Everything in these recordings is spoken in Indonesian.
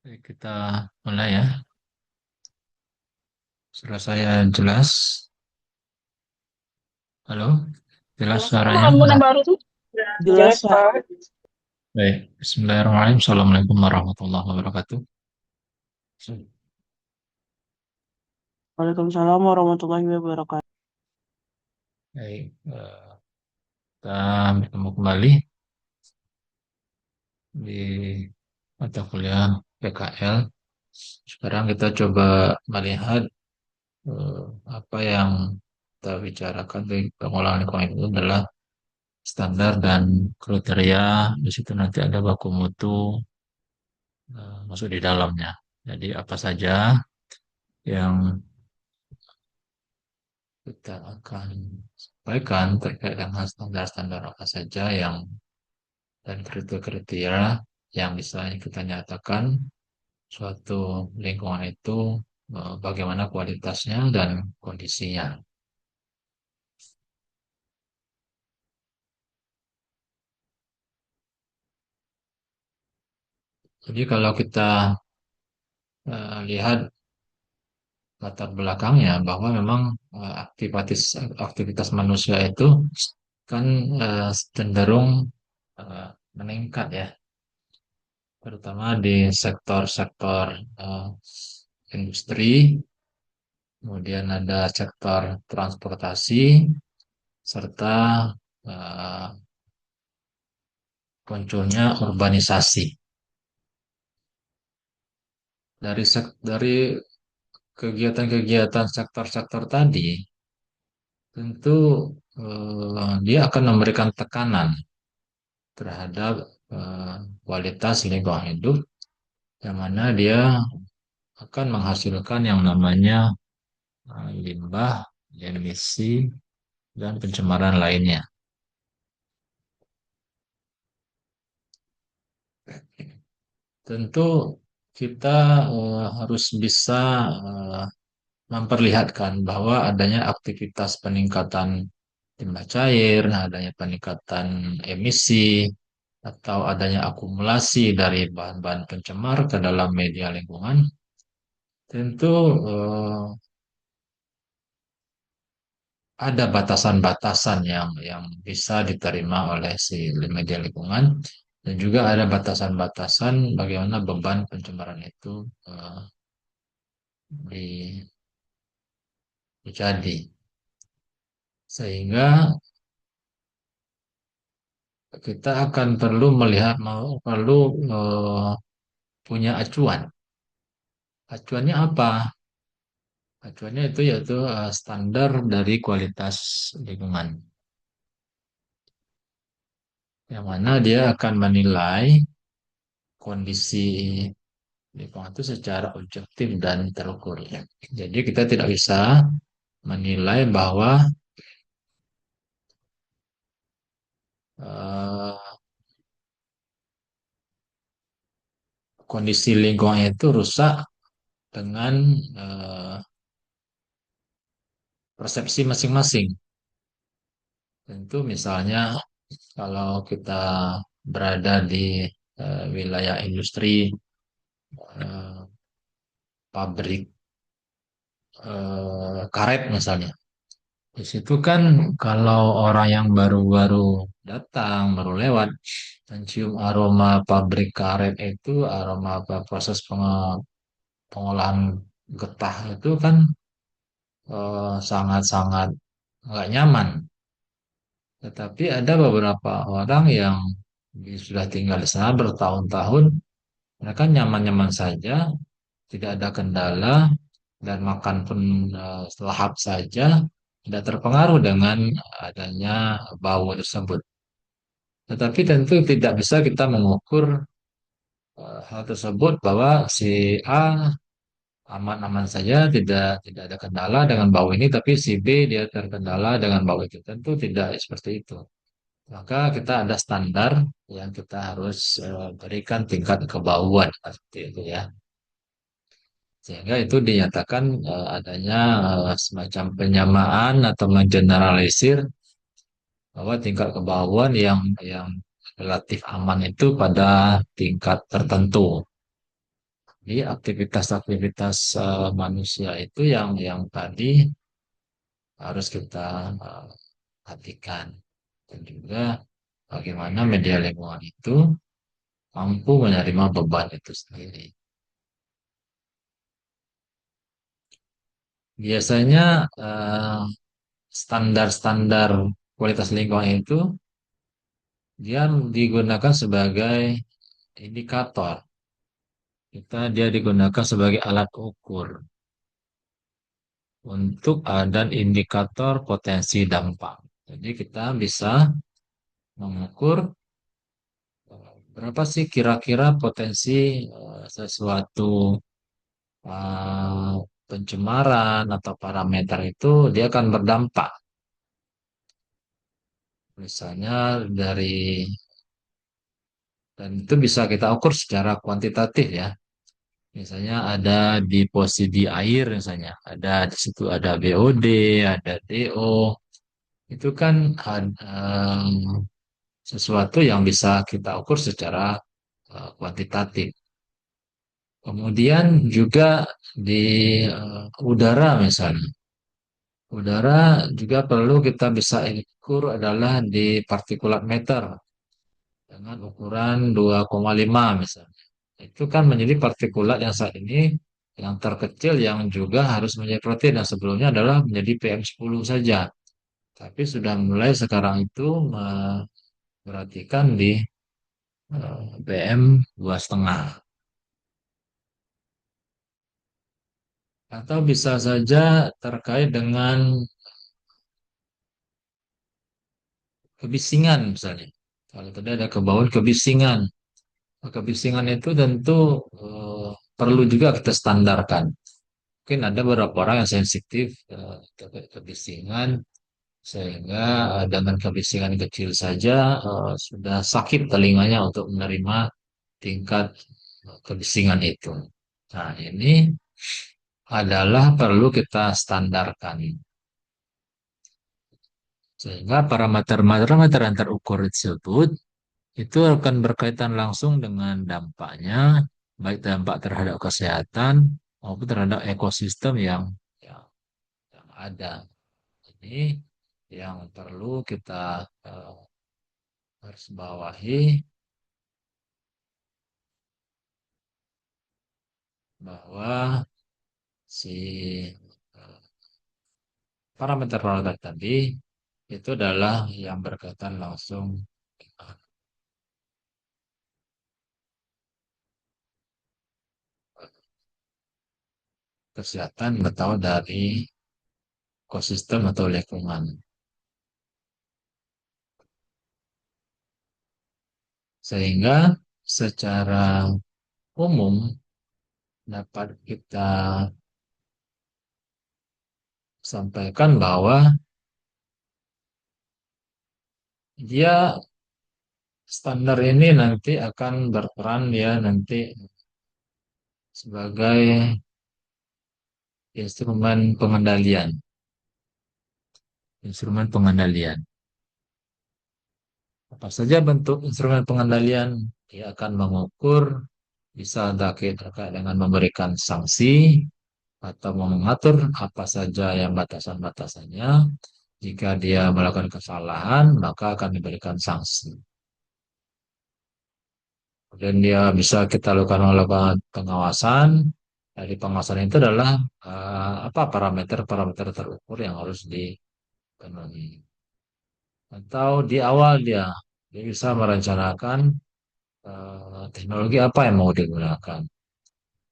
Baik, kita mulai ya. Suara saya jelas. Halo, jelas Jelas apa suaranya? kamu Nah, yang baru tuh? Jelas, Jelas, Pak. Pak. baik. Bismillahirrahmanirrahim. Assalamualaikum warahmatullahi wabarakatuh. Waalaikumsalam warahmatullahi wabarakatuh. Baik, kita bertemu kembali di mata kuliah PKL. Sekarang kita coba melihat eh, apa yang kita bicarakan di pengolahan lingkungan itu adalah standar dan kriteria. Di situ nanti ada baku mutu masuk di dalamnya. Jadi apa saja yang kita akan sampaikan terkait dengan standar-standar apa saja yang dan kriteria yang bisa kita nyatakan suatu lingkungan itu bagaimana kualitasnya dan kondisinya. Jadi kalau kita lihat latar belakangnya bahwa memang aktivitas aktivitas manusia itu kan cenderung eh, meningkat ya, terutama di sektor-sektor eh, industri, kemudian ada sektor transportasi, serta eh, munculnya urbanisasi. Dari kegiatan-kegiatan sektor-sektor tadi, tentu dia akan memberikan tekanan terhadap eh, kualitas lingkungan hidup, yang mana dia akan menghasilkan yang namanya limbah, emisi, dan pencemaran lainnya. Tentu kita harus bisa eh, memperlihatkan bahwa adanya aktivitas peningkatan limbah cair, adanya peningkatan emisi, atau adanya akumulasi dari bahan-bahan pencemar ke dalam media lingkungan, tentu ada batasan-batasan yang bisa diterima oleh si media lingkungan, dan juga ada batasan-batasan bagaimana beban pencemaran itu di terjadi, sehingga kita akan perlu melihat perlu eh, punya acuan. Acuannya apa? Acuannya itu yaitu standar dari kualitas lingkungan, yang mana dia akan menilai kondisi lingkungan itu secara objektif dan terukur. Jadi kita tidak bisa menilai bahwa eh, kondisi lingkungan itu rusak dengan eh, persepsi masing-masing. Tentu misalnya kalau kita berada di wilayah industri, eh, pabrik karet misalnya. Di situ kan kalau orang yang baru-baru datang, baru lewat, mencium aroma pabrik karet itu, aroma apa, proses pengolahan getah itu kan sangat-sangat nggak nyaman. Tetapi ada beberapa orang yang sudah tinggal di sana bertahun-tahun, mereka nyaman-nyaman saja, tidak ada kendala, dan makan pun lahap saja, tidak terpengaruh dengan adanya bau tersebut. Tetapi tentu tidak bisa kita mengukur hal tersebut bahwa si A aman-aman saja, tidak ada kendala dengan bau ini, tapi si B dia terkendala dengan bau itu. Tentu tidak seperti itu. Maka kita ada standar yang kita harus berikan tingkat kebauan seperti itu ya. Sehingga itu dinyatakan adanya semacam penyamaan atau mengeneralisir bahwa tingkat kebauan yang relatif aman itu pada tingkat tertentu. Jadi aktivitas-aktivitas manusia itu yang tadi harus kita eh, perhatikan. Dan juga bagaimana media lingkungan itu mampu menerima beban itu sendiri. Biasanya standar-standar kualitas lingkungan itu dia digunakan sebagai indikator. Dia digunakan sebagai alat ukur untuk dan indikator potensi dampak. Jadi kita bisa mengukur berapa sih kira-kira potensi sesuatu eh, pencemaran atau parameter itu dia akan berdampak. Misalnya dari dan itu bisa kita ukur secara kuantitatif ya. Misalnya ada di posisi air misalnya, ada di situ ada BOD, ada DO. Itu kan sesuatu yang bisa kita ukur secara kuantitatif. Kemudian juga di udara misalnya. Udara juga perlu kita bisa ukur adalah di partikulat meter dengan ukuran 2,5 misalnya. Itu kan menjadi partikulat yang saat ini yang terkecil yang juga harus menjadi protein. Yang sebelumnya adalah menjadi PM10 saja. Tapi sudah mulai sekarang itu memperhatikan di PM2,5. Atau bisa saja terkait dengan kebisingan misalnya. Kalau tadi ada kebauan kebisingan. Kebisingan itu tentu perlu juga kita standarkan. Mungkin ada beberapa orang yang sensitif terkait kebisingan, sehingga dengan kebisingan kecil saja sudah sakit telinganya untuk menerima tingkat kebisingan itu. Nah, ini adalah perlu kita standarkan. Sehingga parameter-parameter yang terukur tersebut itu akan berkaitan langsung dengan dampaknya, baik dampak terhadap kesehatan maupun terhadap ekosistem yang, yang ada. Ini yang perlu kita harus bawahi bahwa si eh, parameter-parameter tadi itu adalah yang berkaitan langsung dengan kesehatan atau dari ekosistem atau lingkungan. Sehingga secara umum dapat kita sampaikan bahwa dia standar ini nanti akan berperan ya nanti sebagai instrumen pengendalian, instrumen pengendalian. Apa saja bentuk instrumen pengendalian? Dia akan mengukur, bisa terkait dengan memberikan sanksi atau mengatur apa saja yang batasan-batasannya. Jika dia melakukan kesalahan, maka akan diberikan sanksi. Dan dia bisa kita lakukan pengawasan. Dari pengawasan itu adalah apa parameter-parameter terukur yang harus dipenuhi. Atau di awal dia bisa merencanakan teknologi apa yang mau digunakan.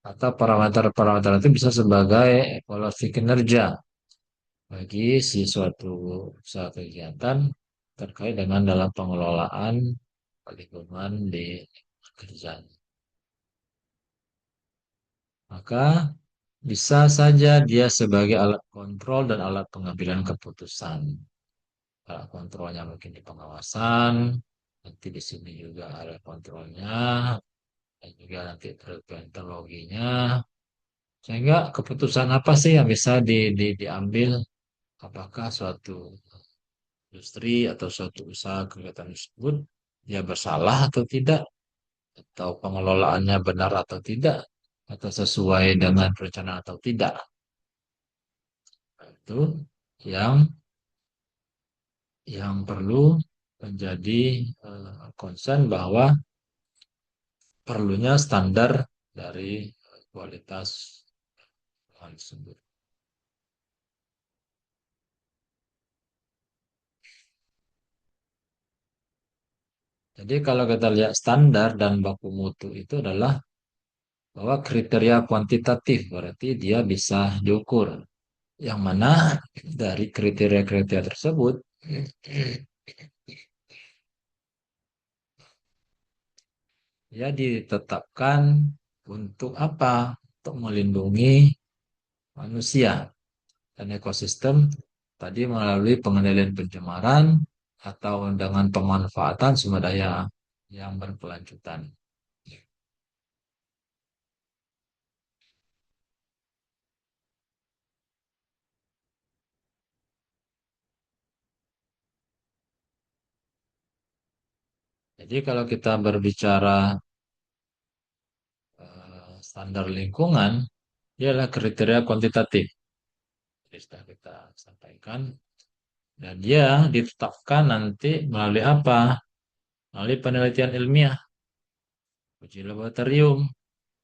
Atau parameter-parameter itu bisa sebagai evaluasi kinerja bagi si suatu usaha kegiatan terkait dengan dalam pengelolaan lingkungan di kerja. Maka bisa saja dia sebagai alat kontrol dan alat pengambilan keputusan. Alat kontrolnya mungkin di pengawasan, nanti di sini juga ada kontrolnya, dan juga nanti teknologinya. Sehingga keputusan apa sih yang bisa diambil? Apakah suatu industri atau suatu usaha kegiatan tersebut dia bersalah atau tidak? Atau pengelolaannya benar atau tidak? atau sesuai dengan rencana atau tidak. Nah, itu yang perlu menjadi concern bahwa perlunya standar dari kualitas hal tersebut. Jadi kalau kita lihat standar dan baku mutu itu adalah bahwa kriteria kuantitatif berarti dia bisa diukur. Yang mana dari kriteria-kriteria tersebut ya ditetapkan untuk apa? Untuk melindungi manusia dan ekosistem tadi melalui pengendalian pencemaran atau dengan pemanfaatan sumber daya yang berkelanjutan. Jadi kalau kita berbicara standar lingkungan, ialah kriteria kuantitatif. Jadi sudah kita sampaikan dan dia ditetapkan nanti melalui apa? Melalui penelitian ilmiah, uji laboratorium,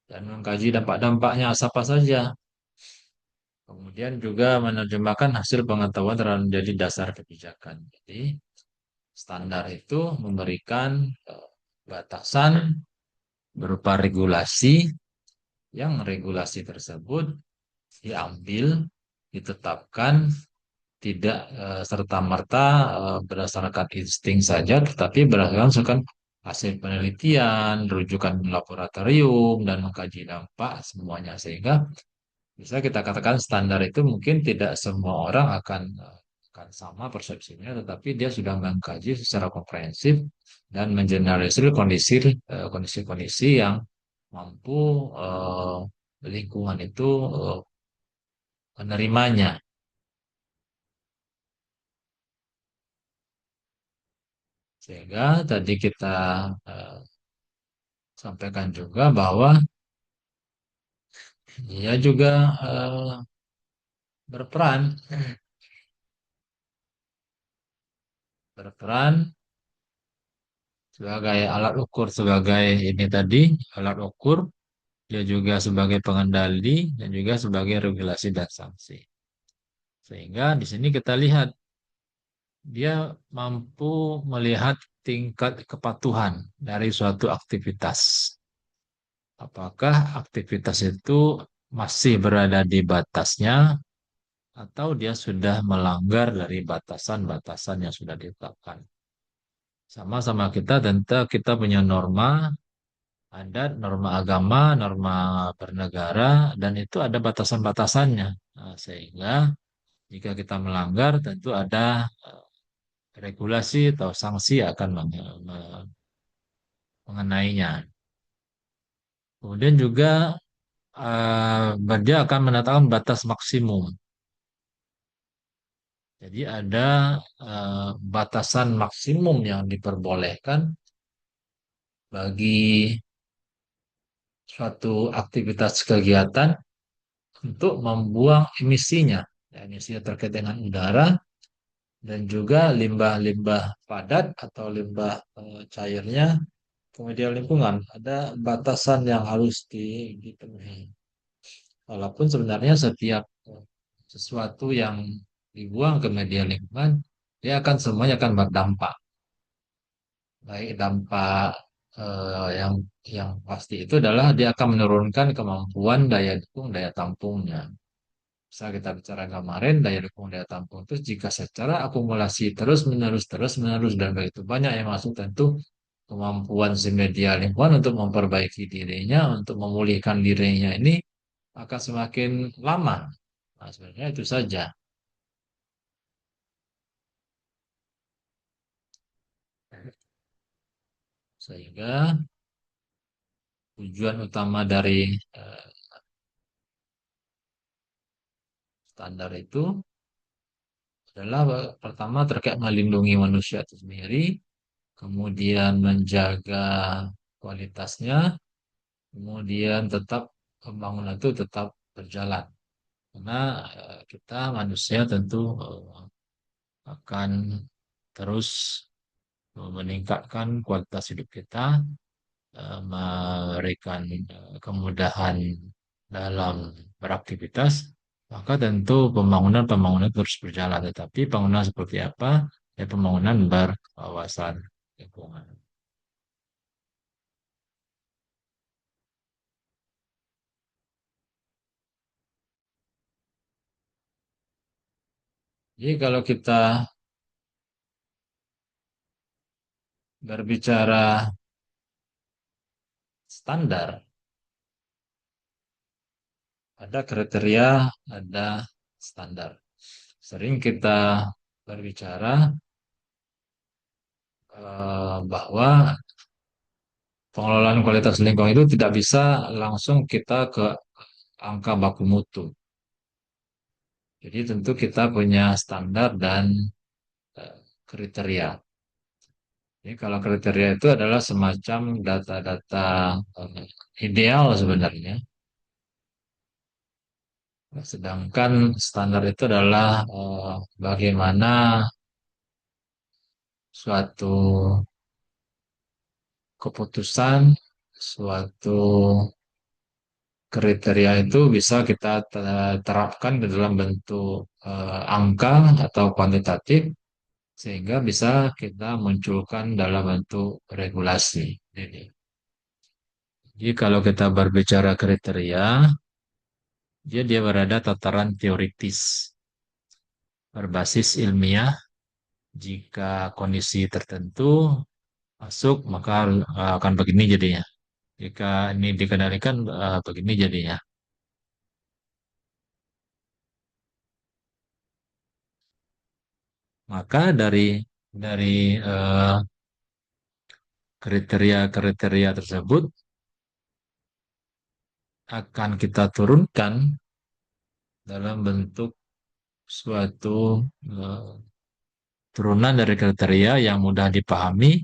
dan mengkaji dampak-dampaknya apa saja. Kemudian juga menerjemahkan hasil pengetahuan terhadap menjadi dasar kebijakan. Jadi standar itu memberikan batasan berupa regulasi yang regulasi tersebut diambil, ditetapkan tidak serta-merta berdasarkan insting saja, tetapi berdasarkan hasil penelitian, rujukan laboratorium, dan mengkaji dampak semuanya. Sehingga bisa kita katakan standar itu mungkin tidak semua orang akan sama persepsinya, tetapi dia sudah mengkaji secara komprehensif dan mengeneralisir kondisi-kondisi yang mampu eh, lingkungan itu menerimanya. Sehingga tadi kita eh, sampaikan juga bahwa dia juga berperan berperan sebagai alat ukur sebagai ini tadi alat ukur dia juga sebagai pengendali dan juga sebagai regulasi dan sanksi. Sehingga di sini kita lihat dia mampu melihat tingkat kepatuhan dari suatu aktivitas. Apakah aktivitas itu masih berada di batasnya atau dia sudah melanggar dari batasan-batasan yang sudah ditetapkan. Sama-sama kita tentu kita punya norma adat, norma agama, norma bernegara, dan itu ada batasan-batasannya. Nah, sehingga jika kita melanggar, tentu ada regulasi atau sanksi akan mengenainya. Kemudian juga dia akan menetapkan batas maksimum. Jadi ada batasan maksimum yang diperbolehkan bagi suatu aktivitas kegiatan untuk membuang emisinya, ya, emisinya terkait dengan udara dan juga limbah-limbah padat atau limbah cairnya, kemudian lingkungan. Ada batasan yang harus dipenuhi. Walaupun sebenarnya setiap sesuatu yang dibuang ke media lingkungan, dia akan semuanya akan berdampak. Baik dampak yang pasti itu adalah dia akan menurunkan kemampuan daya dukung daya tampungnya. Bisa kita bicara kemarin daya dukung daya tampung itu jika secara akumulasi terus menerus dan begitu banyak yang masuk tentu kemampuan si media lingkungan untuk memperbaiki dirinya, untuk memulihkan dirinya ini akan semakin lama. Nah, sebenarnya itu saja. Sehingga tujuan utama dari eh, standar itu adalah pertama terkait melindungi manusia itu sendiri, kemudian menjaga kualitasnya, kemudian tetap pembangunan itu tetap berjalan. Karena kita manusia tentu akan terus meningkatkan kualitas hidup kita, memberikan kemudahan dalam beraktivitas, maka tentu pembangunan-pembangunan terus berjalan. Tetapi pembangunan seperti apa? Ya pembangunan berwawasan lingkungan. Jadi kalau kita berbicara standar, ada kriteria, ada standar. Sering kita berbicara bahwa pengelolaan kualitas lingkungan itu tidak bisa langsung kita ke angka baku mutu. Jadi tentu kita punya standar dan kriteria. Jadi kalau kriteria itu adalah semacam data-data ideal sebenarnya. Sedangkan standar itu adalah bagaimana suatu keputusan, suatu kriteria itu bisa kita terapkan ke dalam bentuk angka atau kuantitatif sehingga bisa kita munculkan dalam bentuk regulasi. Jadi kalau kita berbicara kriteria, dia berada tataran teoritis berbasis ilmiah. Jika kondisi tertentu masuk, maka akan begini jadinya. Jika ini dikendalikan, begini jadinya. Maka dari kriteria-kriteria tersebut akan kita turunkan dalam bentuk suatu eh, turunan dari kriteria yang mudah dipahami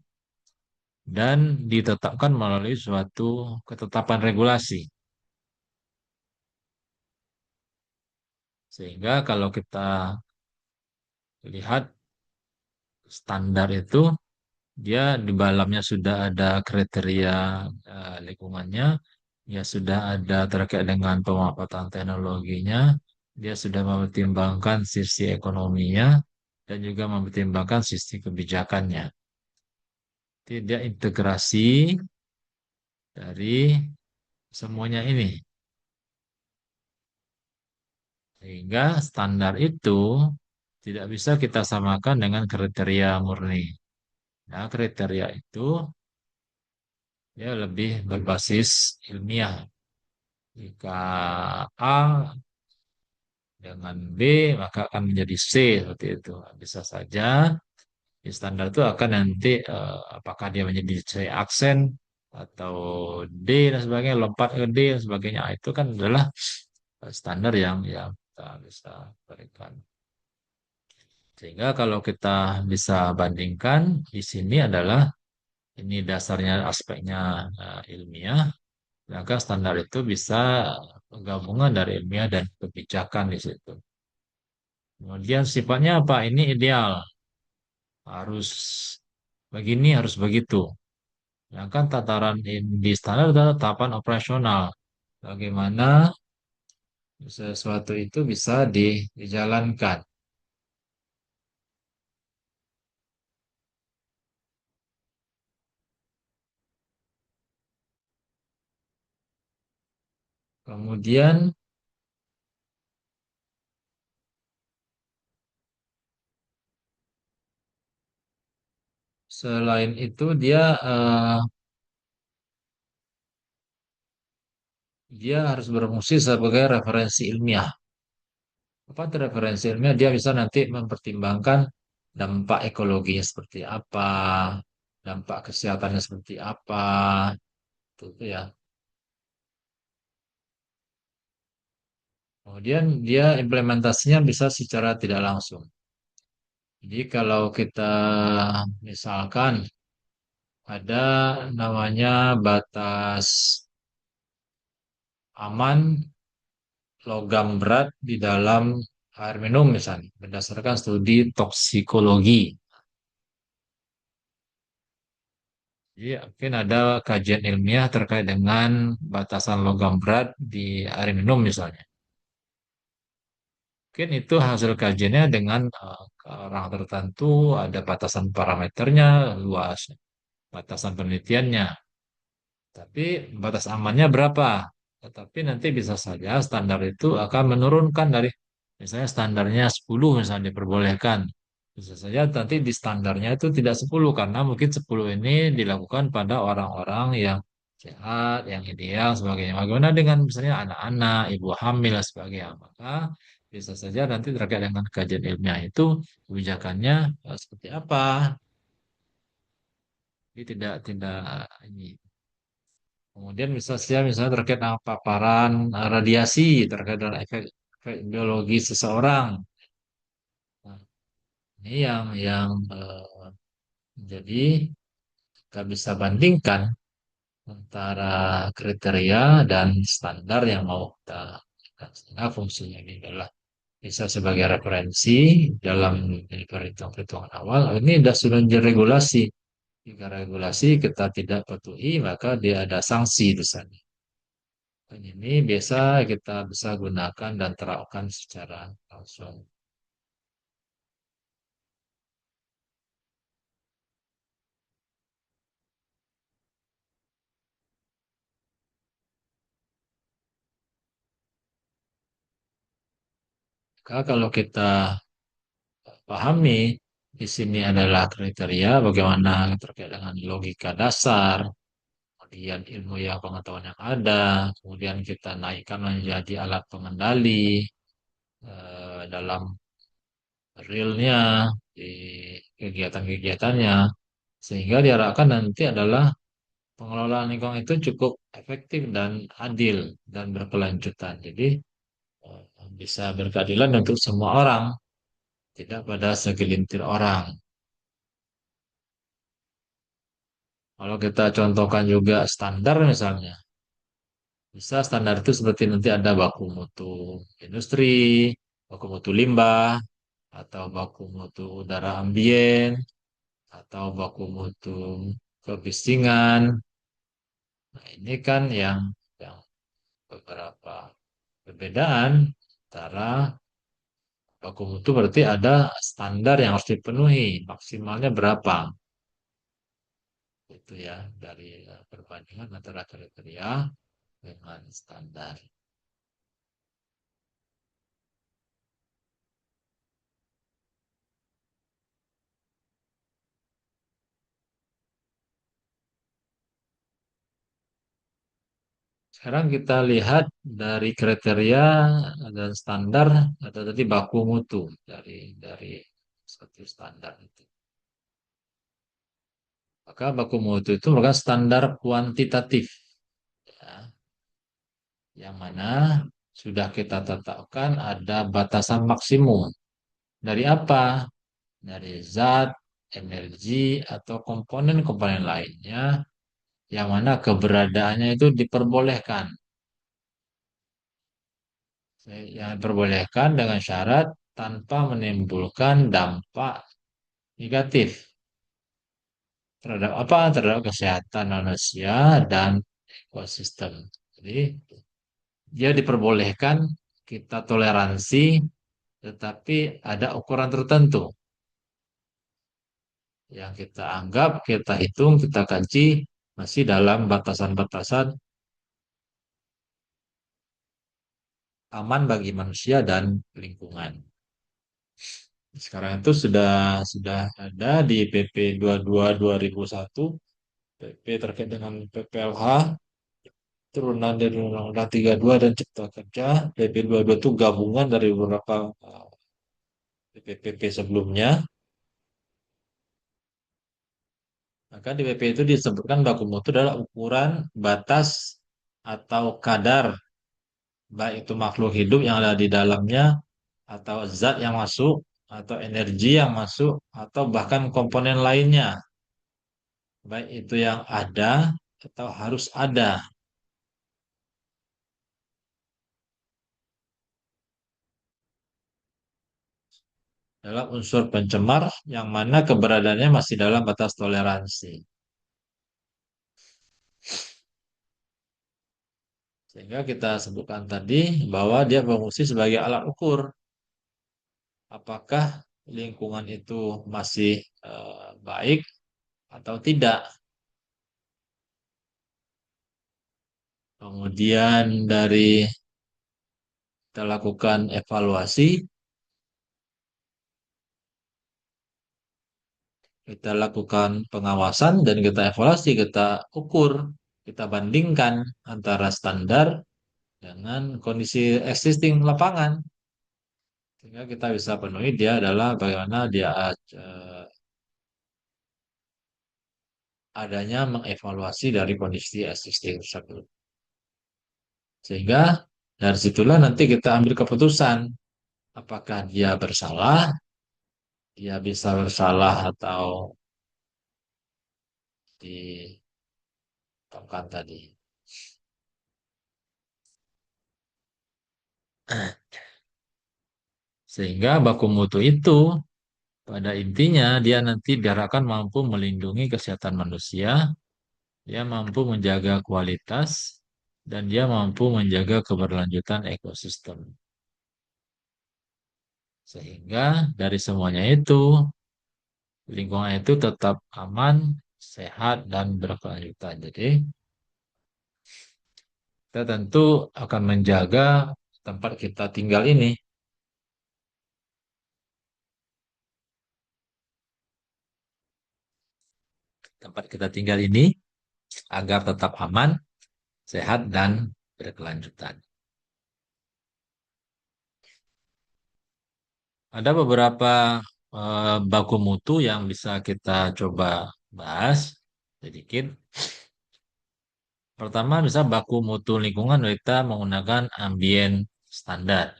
dan ditetapkan melalui suatu ketetapan regulasi. Sehingga kalau kita lihat standar itu, dia di dalamnya sudah ada kriteria lingkungannya, ya sudah ada terkait dengan pemanfaatan teknologinya, dia sudah mempertimbangkan sisi ekonominya, dan juga mempertimbangkan sisi kebijakannya. Tidak integrasi dari semuanya ini. Sehingga standar itu tidak bisa kita samakan dengan kriteria murni. Nah, kriteria itu ya lebih berbasis ilmiah. Jika A dengan B, maka akan menjadi C seperti itu. Bisa saja di standar itu akan nanti apakah dia menjadi C aksen atau D dan sebagainya, lompat ke D dan sebagainya. Itu kan adalah standar yang kita bisa berikan. Sehingga kalau kita bisa bandingkan di sini adalah ini dasarnya aspeknya ilmiah, maka standar itu bisa gabungan dari ilmiah dan kebijakan di situ. Kemudian sifatnya apa? Ini ideal, harus begini, harus begitu. Sedangkan tataran di standar adalah tahapan operasional. Bagaimana sesuatu itu bisa dijalankan. Kemudian selain itu dia harus berfungsi sebagai referensi ilmiah. Apa itu referensi ilmiah? Dia bisa nanti mempertimbangkan dampak ekologinya seperti apa, dampak kesehatannya seperti apa, itu ya. Kemudian dia implementasinya bisa secara tidak langsung. Jadi kalau kita misalkan ada namanya batas aman logam berat di dalam air minum misalnya, berdasarkan studi toksikologi. Jadi mungkin ada kajian ilmiah terkait dengan batasan logam berat di air minum misalnya. Mungkin itu hasil kajiannya dengan orang tertentu, ada batasan parameternya, luas batasan penelitiannya. Tapi batas amannya berapa? Tetapi nanti bisa saja standar itu akan menurunkan dari misalnya standarnya 10 misalnya diperbolehkan. Bisa saja nanti di standarnya itu tidak 10 karena mungkin 10 ini dilakukan pada orang-orang yang sehat, yang ideal sebagainya. Bagaimana dengan misalnya anak-anak, ibu hamil dan sebagainya. Maka bisa saja nanti terkait dengan kajian ilmiah itu kebijakannya seperti apa. Jadi tidak ini. Kemudian bisa saja misalnya terkait dengan paparan radiasi terkait dengan efek biologi seseorang. Nah, ini yang jadi kita bisa bandingkan antara kriteria dan standar yang mau kita lakukan. Sehingga fungsinya ini adalah bisa sebagai referensi dalam perhitungan awal. Ini sudah menjadi regulasi. Jika regulasi kita tidak patuhi, maka dia ada sanksi di sana. Dan ini biasa kita bisa gunakan dan terapkan secara langsung. Maka kalau kita pahami di sini adalah kriteria bagaimana terkait dengan logika dasar, kemudian ilmu yang pengetahuan yang ada, kemudian kita naikkan menjadi alat pengendali dalam realnya di kegiatan-kegiatannya, sehingga diharapkan nanti adalah pengelolaan lingkungan itu cukup efektif dan adil dan berkelanjutan. Jadi bisa berkeadilan untuk semua orang, tidak pada segelintir orang. Kalau kita contohkan juga standar misalnya, bisa standar itu seperti nanti ada baku mutu industri, baku mutu limbah, atau baku mutu udara ambien, atau baku mutu kebisingan. Nah, ini kan yang beberapa perbedaan antara baku mutu berarti ada standar yang harus dipenuhi, maksimalnya berapa. Itu ya dari perbandingan antara kriteria dengan standar. Sekarang kita lihat dari kriteria dan standar atau tadi baku mutu dari satu standar itu. Maka baku mutu itu merupakan standar kuantitatif, ya, yang mana sudah kita tetapkan ada batasan maksimum. Dari apa? Dari zat, energi, atau komponen-komponen lainnya yang mana keberadaannya itu diperbolehkan. Yang diperbolehkan dengan syarat tanpa menimbulkan dampak negatif terhadap apa? Terhadap kesehatan manusia dan ekosistem. Jadi dia diperbolehkan kita toleransi, tetapi ada ukuran tertentu yang kita anggap, kita hitung, kita kaji masih dalam batasan-batasan aman bagi manusia dan lingkungan. Sekarang itu sudah ada di PP 22 2001, PP terkait dengan PPLH, turunan dari Undang-Undang 32 dan Cipta Kerja. PP 22 itu gabungan dari beberapa PP sebelumnya. Maka di PP itu disebutkan baku mutu adalah ukuran batas atau kadar baik itu makhluk hidup yang ada di dalamnya atau zat yang masuk atau energi yang masuk atau bahkan komponen lainnya baik itu yang ada atau harus ada adalah unsur pencemar yang mana keberadaannya masih dalam batas toleransi. Sehingga kita sebutkan tadi bahwa dia berfungsi sebagai alat ukur apakah lingkungan itu masih baik atau tidak. Kemudian dari kita lakukan evaluasi, kita lakukan pengawasan dan kita evaluasi, kita ukur, kita bandingkan antara standar dengan kondisi existing lapangan. Sehingga kita bisa penuhi dia adalah bagaimana dia adanya mengevaluasi dari kondisi existing tersebut. Sehingga dari situlah nanti kita ambil keputusan apakah dia bersalah, dia bisa bersalah atau ditangkap tadi. Sehingga baku mutu itu pada intinya dia nanti diharapkan mampu melindungi kesehatan manusia, dia mampu menjaga kualitas, dan dia mampu menjaga keberlanjutan ekosistem. Sehingga dari semuanya itu, lingkungan itu tetap aman, sehat, dan berkelanjutan. Jadi, kita tentu akan menjaga tempat kita tinggal ini. Tempat kita tinggal ini agar tetap aman, sehat, dan berkelanjutan. Ada beberapa baku mutu yang bisa kita coba bahas sedikit. Pertama, bisa baku mutu lingkungan kita menggunakan ambien standar.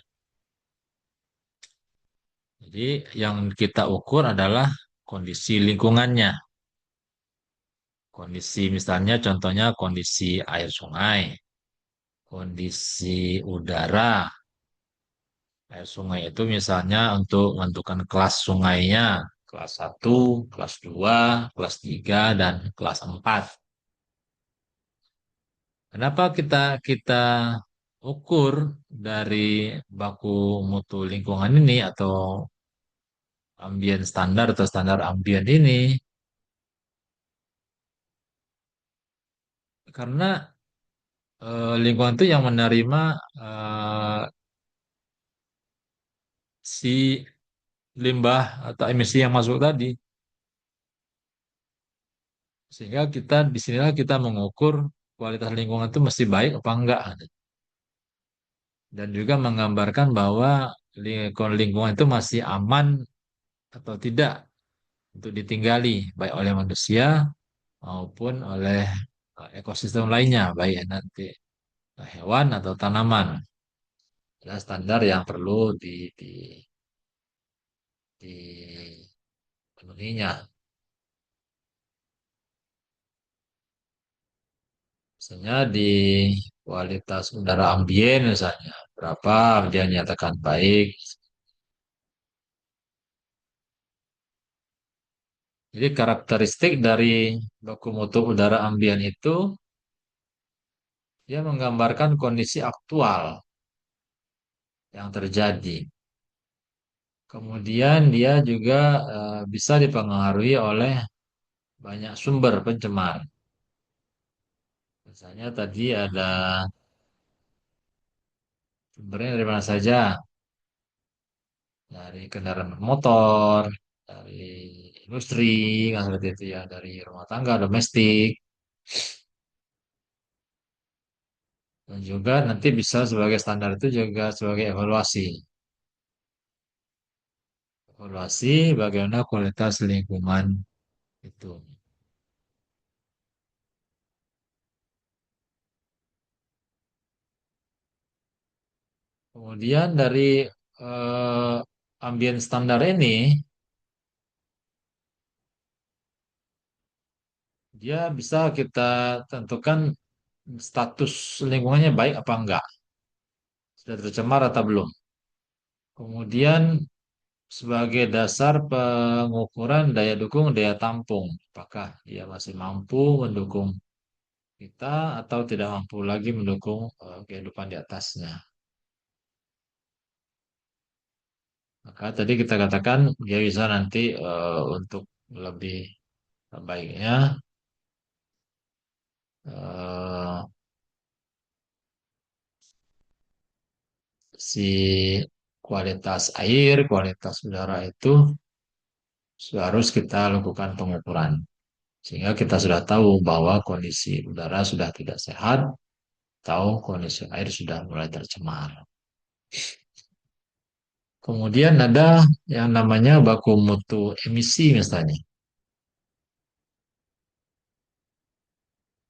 Jadi, yang kita ukur adalah kondisi lingkungannya. Kondisi misalnya contohnya kondisi air sungai, kondisi udara. Air sungai itu misalnya untuk menentukan kelas sungainya, kelas 1, kelas 2, kelas 3, dan kelas 4. Kenapa kita kita ukur dari baku mutu lingkungan ini atau ambien standar atau standar ambien ini? Karena lingkungan itu yang menerima eh, si limbah atau emisi yang masuk tadi. Sehingga kita di sinilah kita mengukur kualitas lingkungan itu mesti baik apa enggak. Dan juga menggambarkan bahwa lingkungan itu masih aman atau tidak untuk ditinggali baik oleh manusia maupun oleh ekosistem lainnya, baik nanti hewan atau tanaman. Ada standar yang perlu dipenuhinya. Misalnya di kualitas udara ambien misalnya, berapa dia nyatakan baik. Jadi karakteristik dari baku mutu udara ambien itu dia menggambarkan kondisi aktual yang terjadi. Kemudian dia juga bisa dipengaruhi oleh banyak sumber pencemar. Misalnya tadi ada sumbernya dari mana saja, dari kendaraan motor, dari industri, kan seperti itu ya, dari rumah tangga, domestik, dan juga nanti bisa sebagai standar itu juga sebagai evaluasi. Evaluasi bagaimana kualitas lingkungan itu. Kemudian dari eh, ambien standar ini, dia bisa kita tentukan status lingkungannya baik apa enggak, sudah tercemar atau belum. Kemudian sebagai dasar pengukuran daya dukung daya tampung. Apakah dia masih mampu mendukung kita atau tidak mampu lagi mendukung kehidupan di atasnya. Maka tadi kita katakan dia bisa nanti untuk lebih baiknya eh, si kualitas air, kualitas udara itu harus kita lakukan pengukuran. Sehingga kita sudah tahu bahwa kondisi udara sudah tidak sehat, tahu kondisi air sudah mulai tercemar. Kemudian ada yang namanya baku mutu emisi misalnya.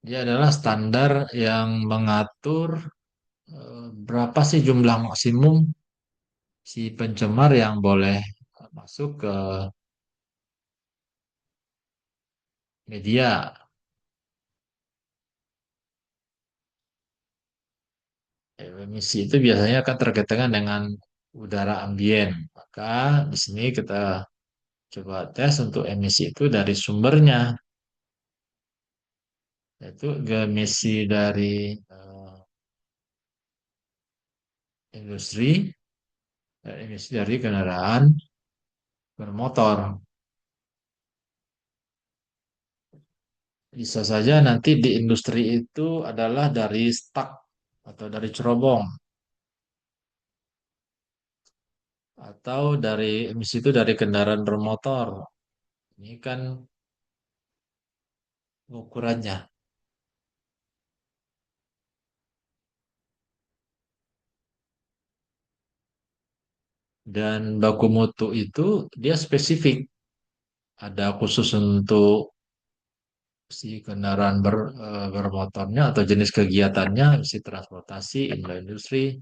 Dia adalah standar yang mengatur berapa sih jumlah maksimum si pencemar yang boleh masuk ke media. Emisi itu biasanya akan terkaitan dengan udara ambien. Maka di sini kita coba tes untuk emisi itu dari sumbernya, yaitu emisi dari industri, emisi dari kendaraan bermotor. Bisa saja nanti di industri itu adalah dari stak atau dari cerobong atau dari emisi itu dari kendaraan bermotor. Ini kan ukurannya. Dan baku mutu itu dia spesifik. Ada khusus untuk si kendaraan bermotornya atau jenis kegiatannya, si transportasi, industri,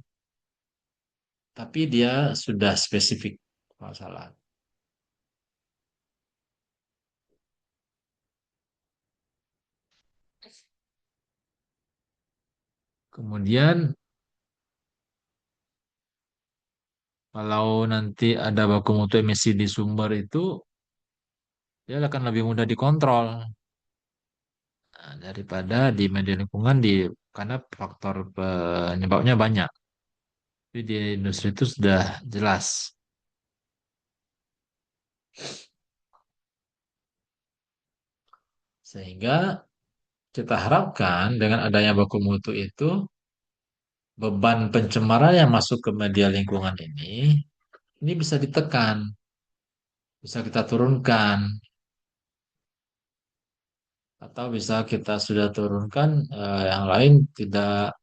tapi dia sudah spesifik masalah. Kemudian kalau nanti ada baku mutu emisi di sumber itu, dia akan lebih mudah dikontrol daripada di media lingkungan karena faktor penyebabnya banyak. Tapi di industri itu sudah jelas. Sehingga kita harapkan dengan adanya baku mutu itu beban pencemaran yang masuk ke media lingkungan ini bisa ditekan, bisa kita turunkan, atau bisa kita sudah turunkan yang lain tidak.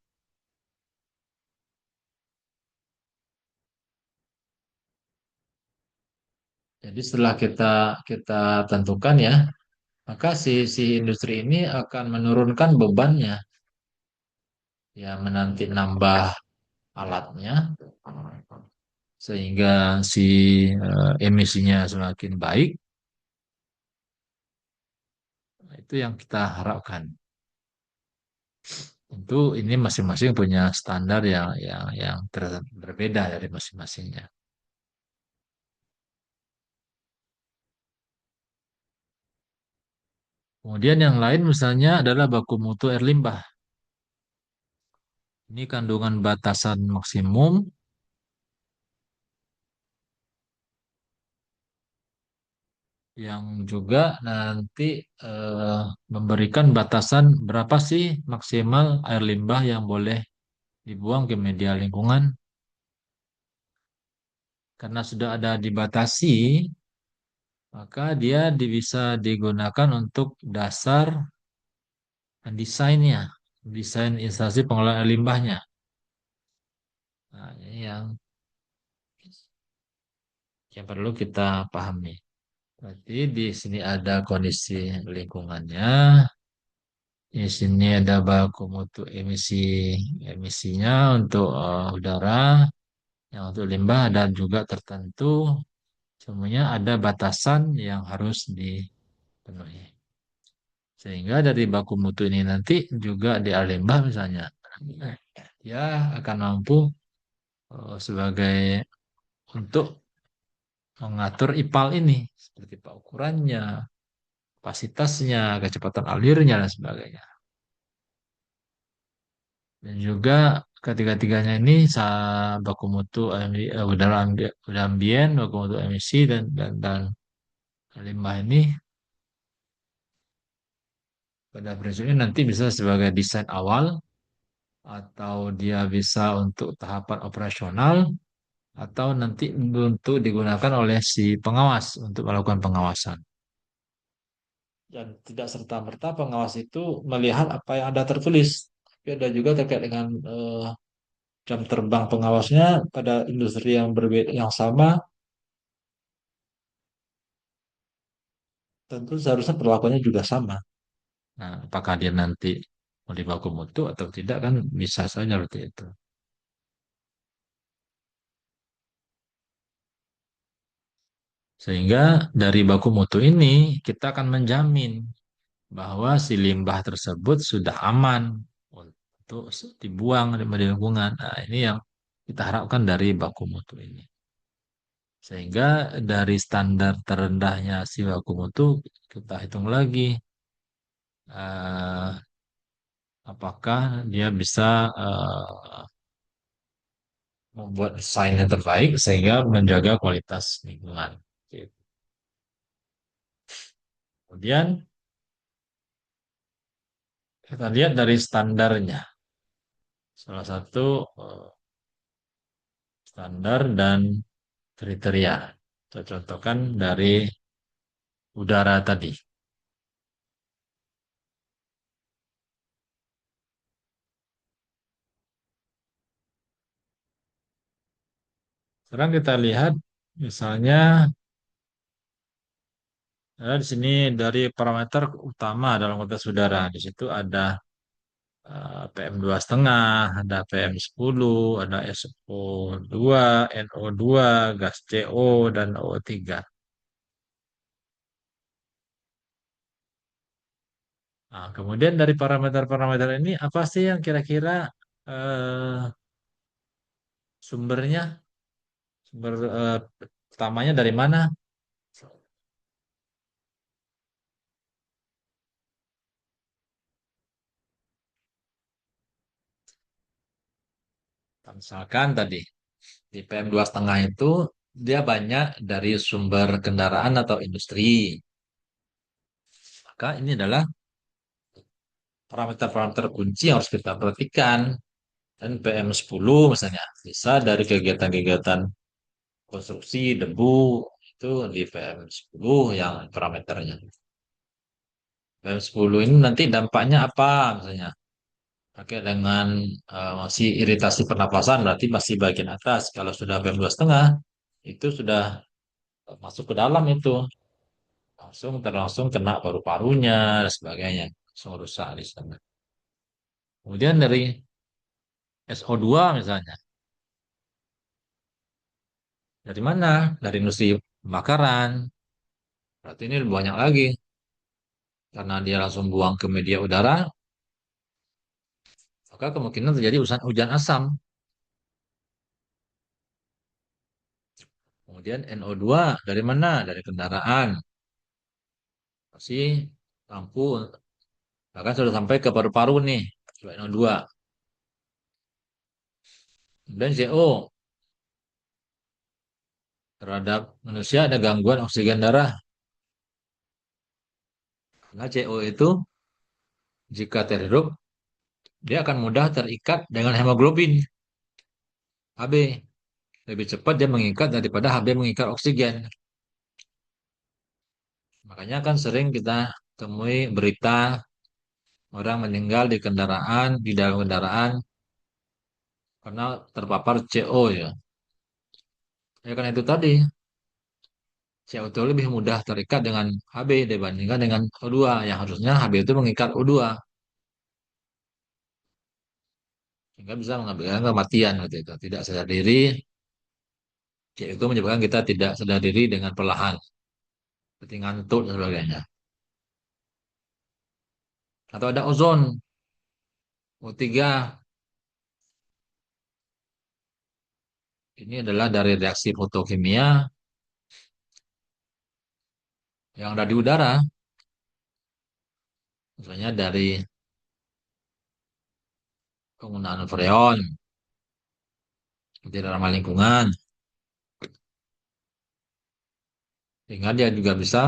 Jadi setelah kita kita tentukan ya, maka si industri ini akan menurunkan bebannya, ya menanti nambah alatnya sehingga si emisinya semakin baik. Nah, itu yang kita harapkan. Tentu ini masing-masing punya standar yang berbeda dari masing-masingnya. Kemudian yang lain misalnya adalah baku mutu air limbah. Ini kandungan batasan maksimum yang juga nanti eh, memberikan batasan berapa sih maksimal air limbah yang boleh dibuang ke media lingkungan. Karena sudah ada dibatasi, maka dia bisa digunakan untuk dasar desainnya, desain instalasi pengelolaan air limbahnya. Nah, ini yang perlu kita pahami. Berarti di sini ada kondisi lingkungannya, di sini ada baku mutu emisinya untuk udara, yang untuk limbah ada juga tertentu. Semuanya ada batasan yang harus dipenuhi. Sehingga dari baku mutu ini nanti juga di air limbah misalnya, dia akan mampu sebagai untuk mengatur IPAL ini, seperti apa ukurannya, kapasitasnya, kecepatan alirnya, dan sebagainya. Dan juga ketiga-tiganya ini baku mutu udara ambien, baku mutu emisi dan limbah ini pada prinsipnya nanti bisa sebagai desain awal atau dia bisa untuk tahapan operasional atau nanti untuk digunakan oleh si pengawas untuk melakukan pengawasan. Dan tidak serta-merta pengawas itu melihat apa yang ada tertulis. Tapi ada juga terkait dengan jam terbang pengawasnya pada industri yang berbeda yang sama, tentu seharusnya perlakuannya juga sama. Nah, apakah dia nanti mau dibaku mutu atau tidak kan bisa saja seperti itu. Sehingga dari baku mutu ini kita akan menjamin bahwa si limbah tersebut sudah aman untuk dibuang di lingkungan. Nah, ini yang kita harapkan dari baku mutu ini. Sehingga dari standar terendahnya si baku mutu kita hitung lagi eh, apakah dia bisa membuat desain yang terbaik sehingga menjaga kualitas lingkungan. Gitu. Kemudian kita lihat dari standarnya. Salah satu standar dan kriteria. Saya contohkan dari udara tadi. Sekarang kita lihat misalnya di sini dari parameter utama dalam konteks udara. Di situ ada PM2,5, ada PM10, ada SO2, NO2, gas CO, dan O3. Nah, kemudian dari parameter-parameter ini apa sih yang kira-kira eh, sumbernya, sumber utamanya dari mana? Misalkan tadi di PM2,5 itu dia banyak dari sumber kendaraan atau industri. Maka ini adalah parameter-parameter kunci yang harus kita perhatikan. Dan PM10 misalnya bisa dari kegiatan-kegiatan konstruksi, debu, itu di PM10 yang parameternya. PM10 ini nanti dampaknya apa misalnya? Oke, dengan masih iritasi pernapasan berarti masih bagian atas. Kalau sudah PM2,5 itu sudah masuk ke dalam itu. Langsung kena paru-parunya dan sebagainya. Langsung rusak di sana. Kemudian dari SO2 misalnya. Dari mana? Dari industri pembakaran. Berarti ini lebih banyak lagi. Karena dia langsung buang ke media udara, maka kemungkinan terjadi hujan asam. Kemudian NO2 dari mana? Dari kendaraan. Masih lampu, bahkan sudah sampai ke paru-paru nih, NO2. Kemudian CO, terhadap manusia ada gangguan oksigen darah. Karena CO itu jika terhirup, dia akan mudah terikat dengan hemoglobin HB. Lebih cepat dia mengikat daripada HB mengikat oksigen. Makanya kan sering kita temui berita orang meninggal di dalam kendaraan karena terpapar CO ya. Ya kan itu tadi, CO2 lebih mudah terikat dengan HB dibandingkan dengan O2 yang harusnya HB itu mengikat O2 sehingga bisa mengakibatkan kematian gitu itu. Tidak sadar diri, CO2 menyebabkan kita tidak sadar diri dengan perlahan, seperti ngantuk dan sebagainya. Atau ada ozon O3, ini adalah dari reaksi fotokimia yang ada di udara, misalnya dari penggunaan freon, tidak ramah lingkungan, sehingga dia juga bisa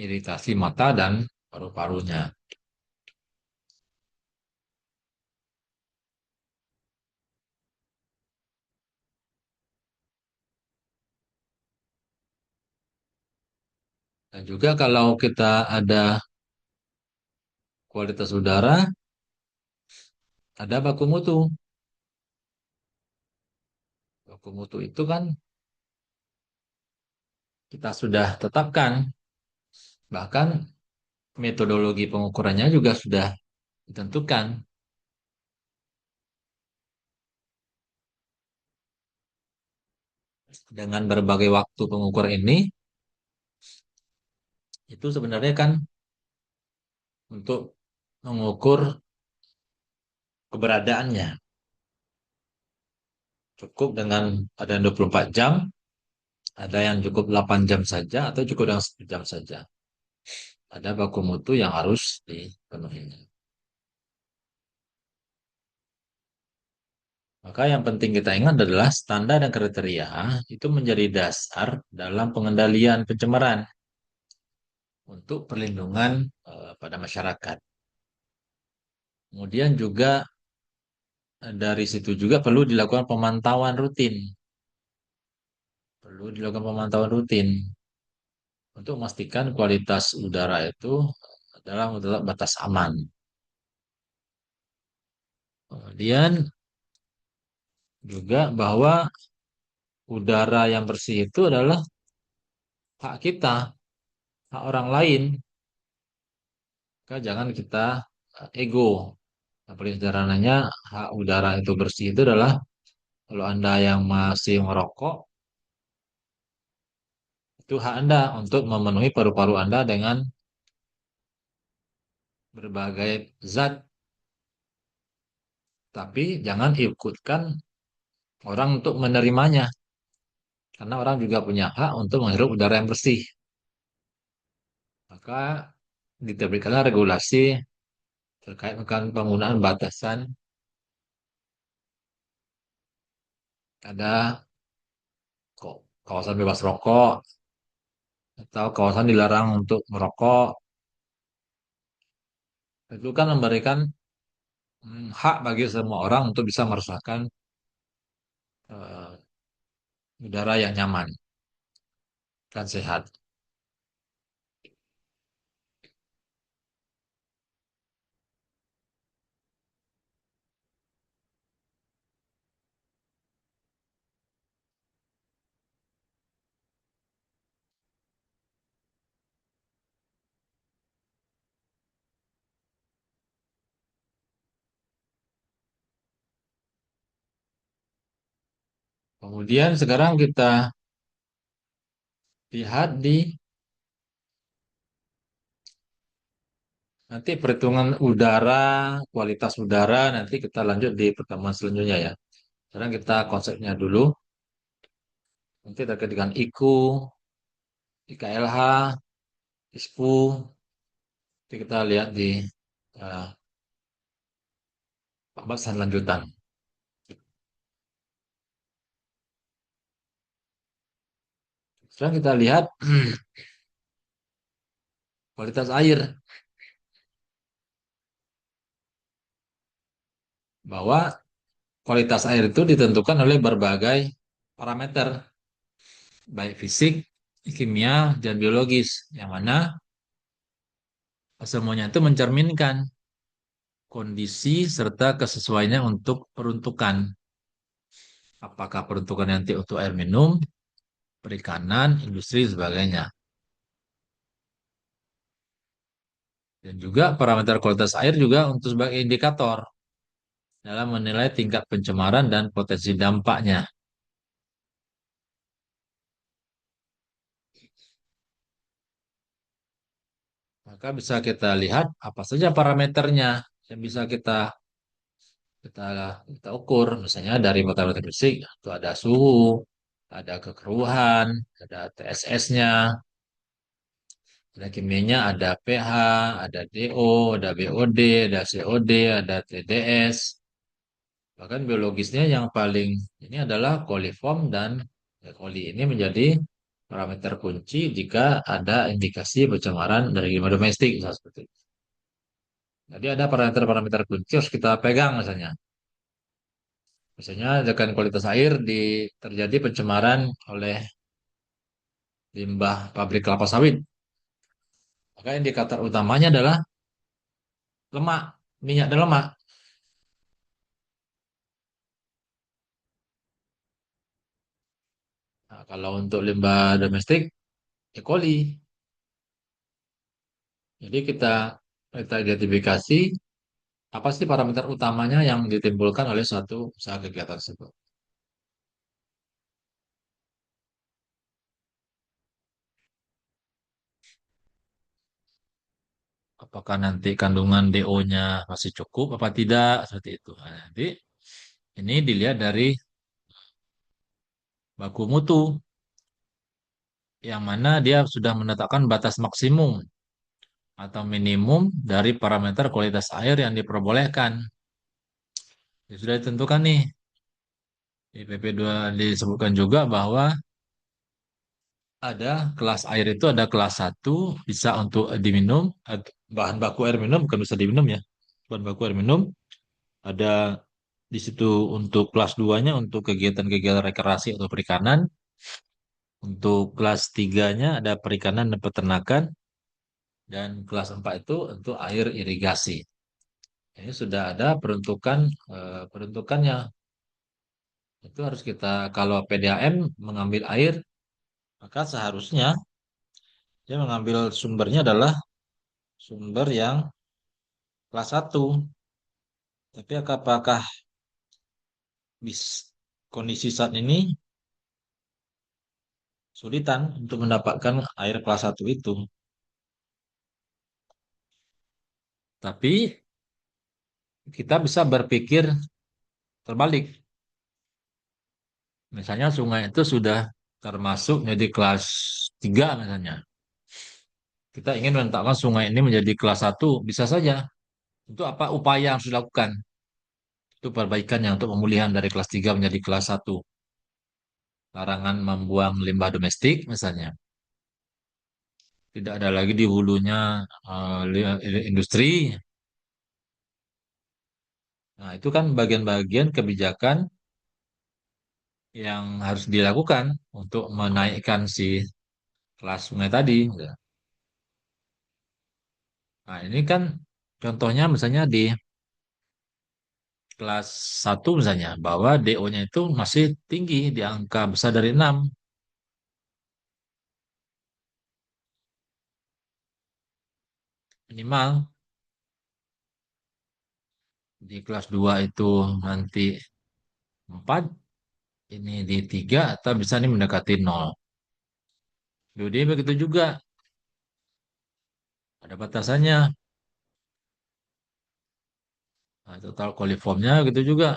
iritasi mata dan paru-parunya. Dan juga kalau kita ada kualitas udara, ada baku mutu. Baku mutu itu kan kita sudah tetapkan, bahkan metodologi pengukurannya juga sudah ditentukan. Dengan berbagai waktu pengukur ini, itu sebenarnya kan untuk mengukur keberadaannya. Cukup dengan ada yang 24 jam, ada yang cukup 8 jam saja, atau cukup dengan 1 jam saja. Ada baku mutu yang harus dipenuhi. Maka yang penting kita ingat adalah standar dan kriteria itu menjadi dasar dalam pengendalian pencemaran untuk perlindungan pada masyarakat. Kemudian juga dari situ juga perlu dilakukan pemantauan rutin. Perlu dilakukan pemantauan rutin untuk memastikan kualitas udara itu adalah batas aman. Kemudian juga bahwa udara yang bersih itu adalah hak kita, hak orang lain. Maka jangan kita ego. Apalagi sederhananya hak udara itu bersih itu adalah kalau Anda yang masih merokok, itu hak Anda untuk memenuhi paru-paru Anda dengan berbagai zat, tapi jangan ikutkan orang untuk menerimanya, karena orang juga punya hak untuk menghirup udara yang bersih. Maka diterbitkanlah regulasi terkait dengan penggunaan batasan, ada kawasan bebas rokok atau kawasan dilarang untuk merokok. Itu kan memberikan hak bagi semua orang untuk bisa merasakan eh, udara yang nyaman dan sehat. Kemudian sekarang kita lihat di nanti perhitungan udara, kualitas udara, nanti kita lanjut di pertemuan selanjutnya ya. Sekarang kita konsepnya dulu, nanti terkait dengan IQ, IKLH, ISPU, nanti kita lihat di uh, pembahasan lanjutan. Sekarang kita lihat kualitas air, bahwa kualitas air itu ditentukan oleh berbagai parameter, baik fisik, kimia, dan biologis, yang mana semuanya itu mencerminkan kondisi serta kesesuaiannya untuk peruntukan. Apakah peruntukan nanti untuk air minum, perikanan, industri, sebagainya. Dan juga parameter kualitas air juga untuk sebagai indikator dalam menilai tingkat pencemaran dan potensi dampaknya. Maka bisa kita lihat apa saja parameternya yang bisa kita kita ukur. Misalnya dari parameter fisik itu ada suhu, ada kekeruhan, ada TSS-nya, Ada kimianya, ada pH, ada DO, ada BOD, ada COD, ada TDS. Bahkan biologisnya yang paling ini adalah coliform dan coli ini menjadi parameter kunci jika ada indikasi pencemaran dari limbah domestik, misalnya seperti itu. Jadi ada parameter-parameter kunci harus kita pegang misalnya. Misalnya dengan kualitas air terjadi pencemaran oleh limbah pabrik kelapa sawit. Maka indikator utamanya adalah lemak, minyak dan lemak. Nah, kalau untuk limbah domestik, E. coli. Jadi kita identifikasi apa sih parameter utamanya yang ditimbulkan oleh suatu usaha kegiatan tersebut. Apakah nanti kandungan DO-nya masih cukup apa tidak, seperti itu. Nah, nanti ini dilihat dari baku mutu, yang mana dia sudah menetapkan batas maksimum atau minimum dari parameter kualitas air yang diperbolehkan. Ya, sudah ditentukan nih. Di PP2 disebutkan juga bahwa ada kelas air itu ada kelas satu bisa untuk diminum, bahan baku air minum bukan bisa diminum ya. Bahan baku air minum ada di situ untuk kelas 2-nya untuk kegiatan-kegiatan rekreasi atau perikanan. Untuk kelas tiganya ada perikanan dan peternakan dan kelas 4 itu untuk air irigasi. Ini sudah ada peruntukannya. Itu harus kita kalau PDAM mengambil air maka seharusnya dia mengambil sumbernya adalah sumber yang kelas satu. Tapi apakah bis kondisi saat ini sulitan untuk mendapatkan air kelas satu itu. Tapi kita bisa berpikir terbalik. Misalnya sungai itu sudah termasuk menjadi kelas 3 misalnya. Kita ingin menetapkan sungai ini menjadi kelas satu, bisa saja. Itu apa upaya yang harus dilakukan? Itu perbaikannya untuk pemulihan dari kelas 3 menjadi kelas satu. Larangan membuang limbah domestik misalnya. Tidak ada lagi di hulunya industri. Nah, itu kan bagian-bagian kebijakan yang harus dilakukan untuk menaikkan si kelas sungai tadi. Nah, ini kan contohnya misalnya di kelas satu misalnya, bahwa DO-nya itu masih tinggi di angka besar dari 6 minimal. Di kelas 2 itu nanti 4, ini di 3 atau bisa nih mendekati 0. Jadi begitu juga, ada batasannya. Nah, total koliformnya gitu juga.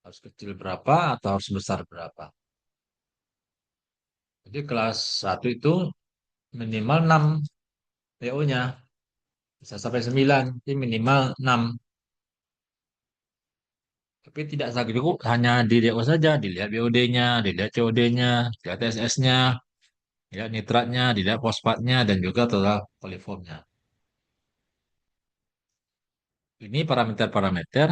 Harus kecil berapa atau harus besar berapa. Jadi kelas satu itu minimal 6 PO-nya. Bisa sampai 9, jadi minimal 6. Tapi tidak cukup hanya di DO saja, dilihat BOD-nya, dilihat COD-nya, dilihat SS-nya, dilihat nitratnya, dilihat fosfatnya, dan juga total koliformnya. Ini parameter-parameter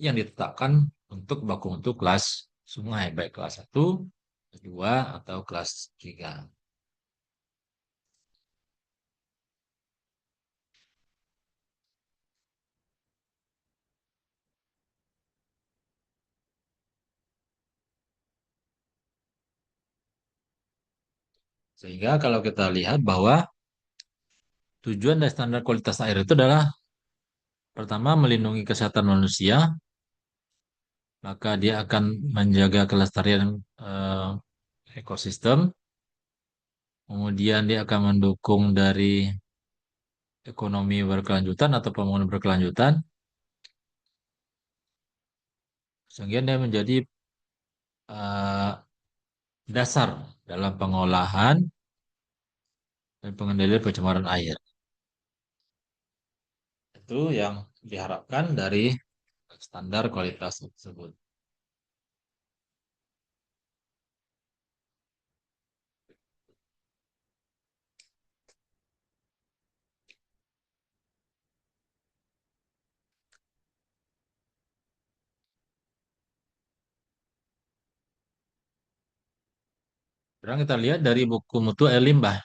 yang ditetapkan untuk baku mutu kelas sungai, baik kelas satu, 2, atau kelas 3. Sehingga kalau kita lihat bahwa tujuan dan standar kualitas air itu adalah pertama melindungi kesehatan manusia, maka dia akan menjaga kelestarian eh, ekosistem, kemudian dia akan mendukung dari ekonomi berkelanjutan atau pembangunan berkelanjutan, sehingga dia menjadi eh, dasar dalam pengolahan dan pengendalian pencemaran air. Itu yang diharapkan dari standar kualitas tersebut. Sekarang kita lihat dari buku mutu air limbah.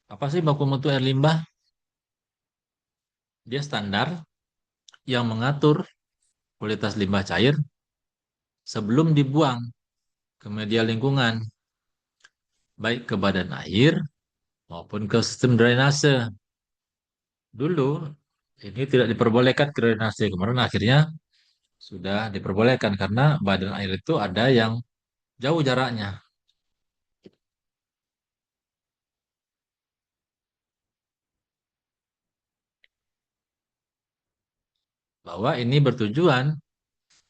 Apa sih baku mutu air limbah? Dia standar yang mengatur kualitas limbah cair sebelum dibuang ke media lingkungan, baik ke badan air maupun ke sistem drainase. Dulu ini tidak diperbolehkan ke drainase, kemarin akhirnya sudah diperbolehkan karena badan air itu ada yang jauh jaraknya. Bahwa ini bertujuan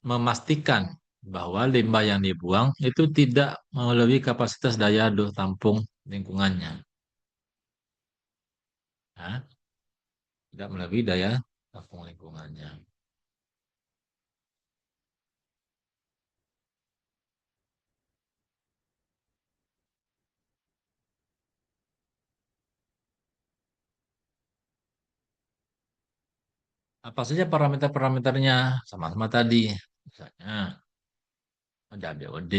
memastikan bahwa limbah yang dibuang itu tidak melebihi kapasitas daya tampung lingkungannya. Nah, tidak melebihi daya tampung lingkungannya. Apa saja parameter-parameternya? Sama-sama tadi. Misalnya ada BOD,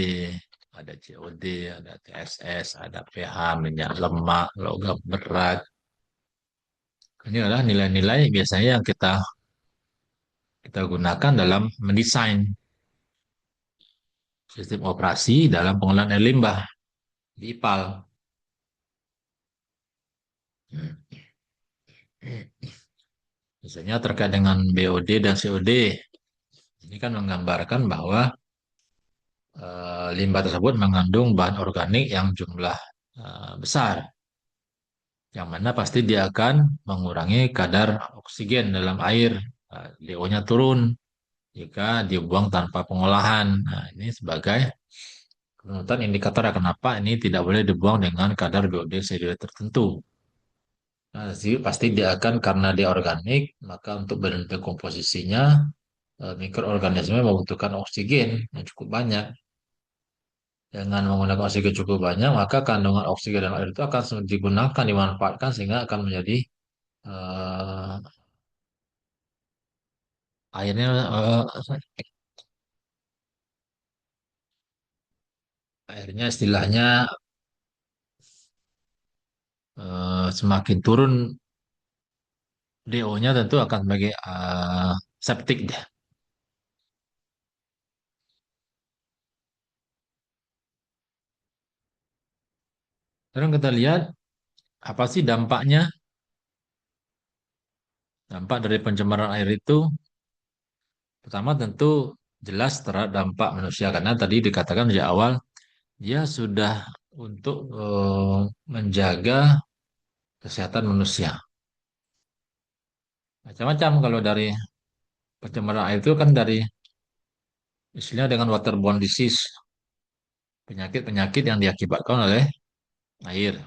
ada COD, ada TSS, ada pH, minyak lemak, logam berat. Ini adalah nilai-nilai biasanya yang kita gunakan dalam mendesain sistem operasi dalam pengolahan air limbah di IPAL. Misalnya terkait dengan BOD dan COD, ini kan menggambarkan bahwa limbah tersebut mengandung bahan organik yang jumlah besar, yang mana pasti dia akan mengurangi kadar oksigen dalam air. DO-nya turun jika dibuang tanpa pengolahan. Nah, ini sebagai penurutan indikator kenapa ini tidak boleh dibuang dengan kadar BOD tertentu. Nah, sih pasti dia akan karena dia organik, maka untuk bentuk komposisinya mikroorganisme membutuhkan oksigen yang cukup banyak. Dengan menggunakan oksigen cukup banyak, maka kandungan oksigen dalam air itu akan digunakan, dimanfaatkan sehingga akan menjadi eh, airnya airnya istilahnya semakin turun DO-nya tentu akan sebagai septic dia. Sekarang kita lihat apa sih dampaknya? Dampak dari pencemaran air itu pertama tentu jelas terhadap dampak manusia karena tadi dikatakan di awal dia sudah untuk menjaga kesehatan manusia. Macam-macam kalau dari pencemaran air itu kan dari istilahnya dengan waterborne disease, penyakit-penyakit yang diakibatkan oleh air.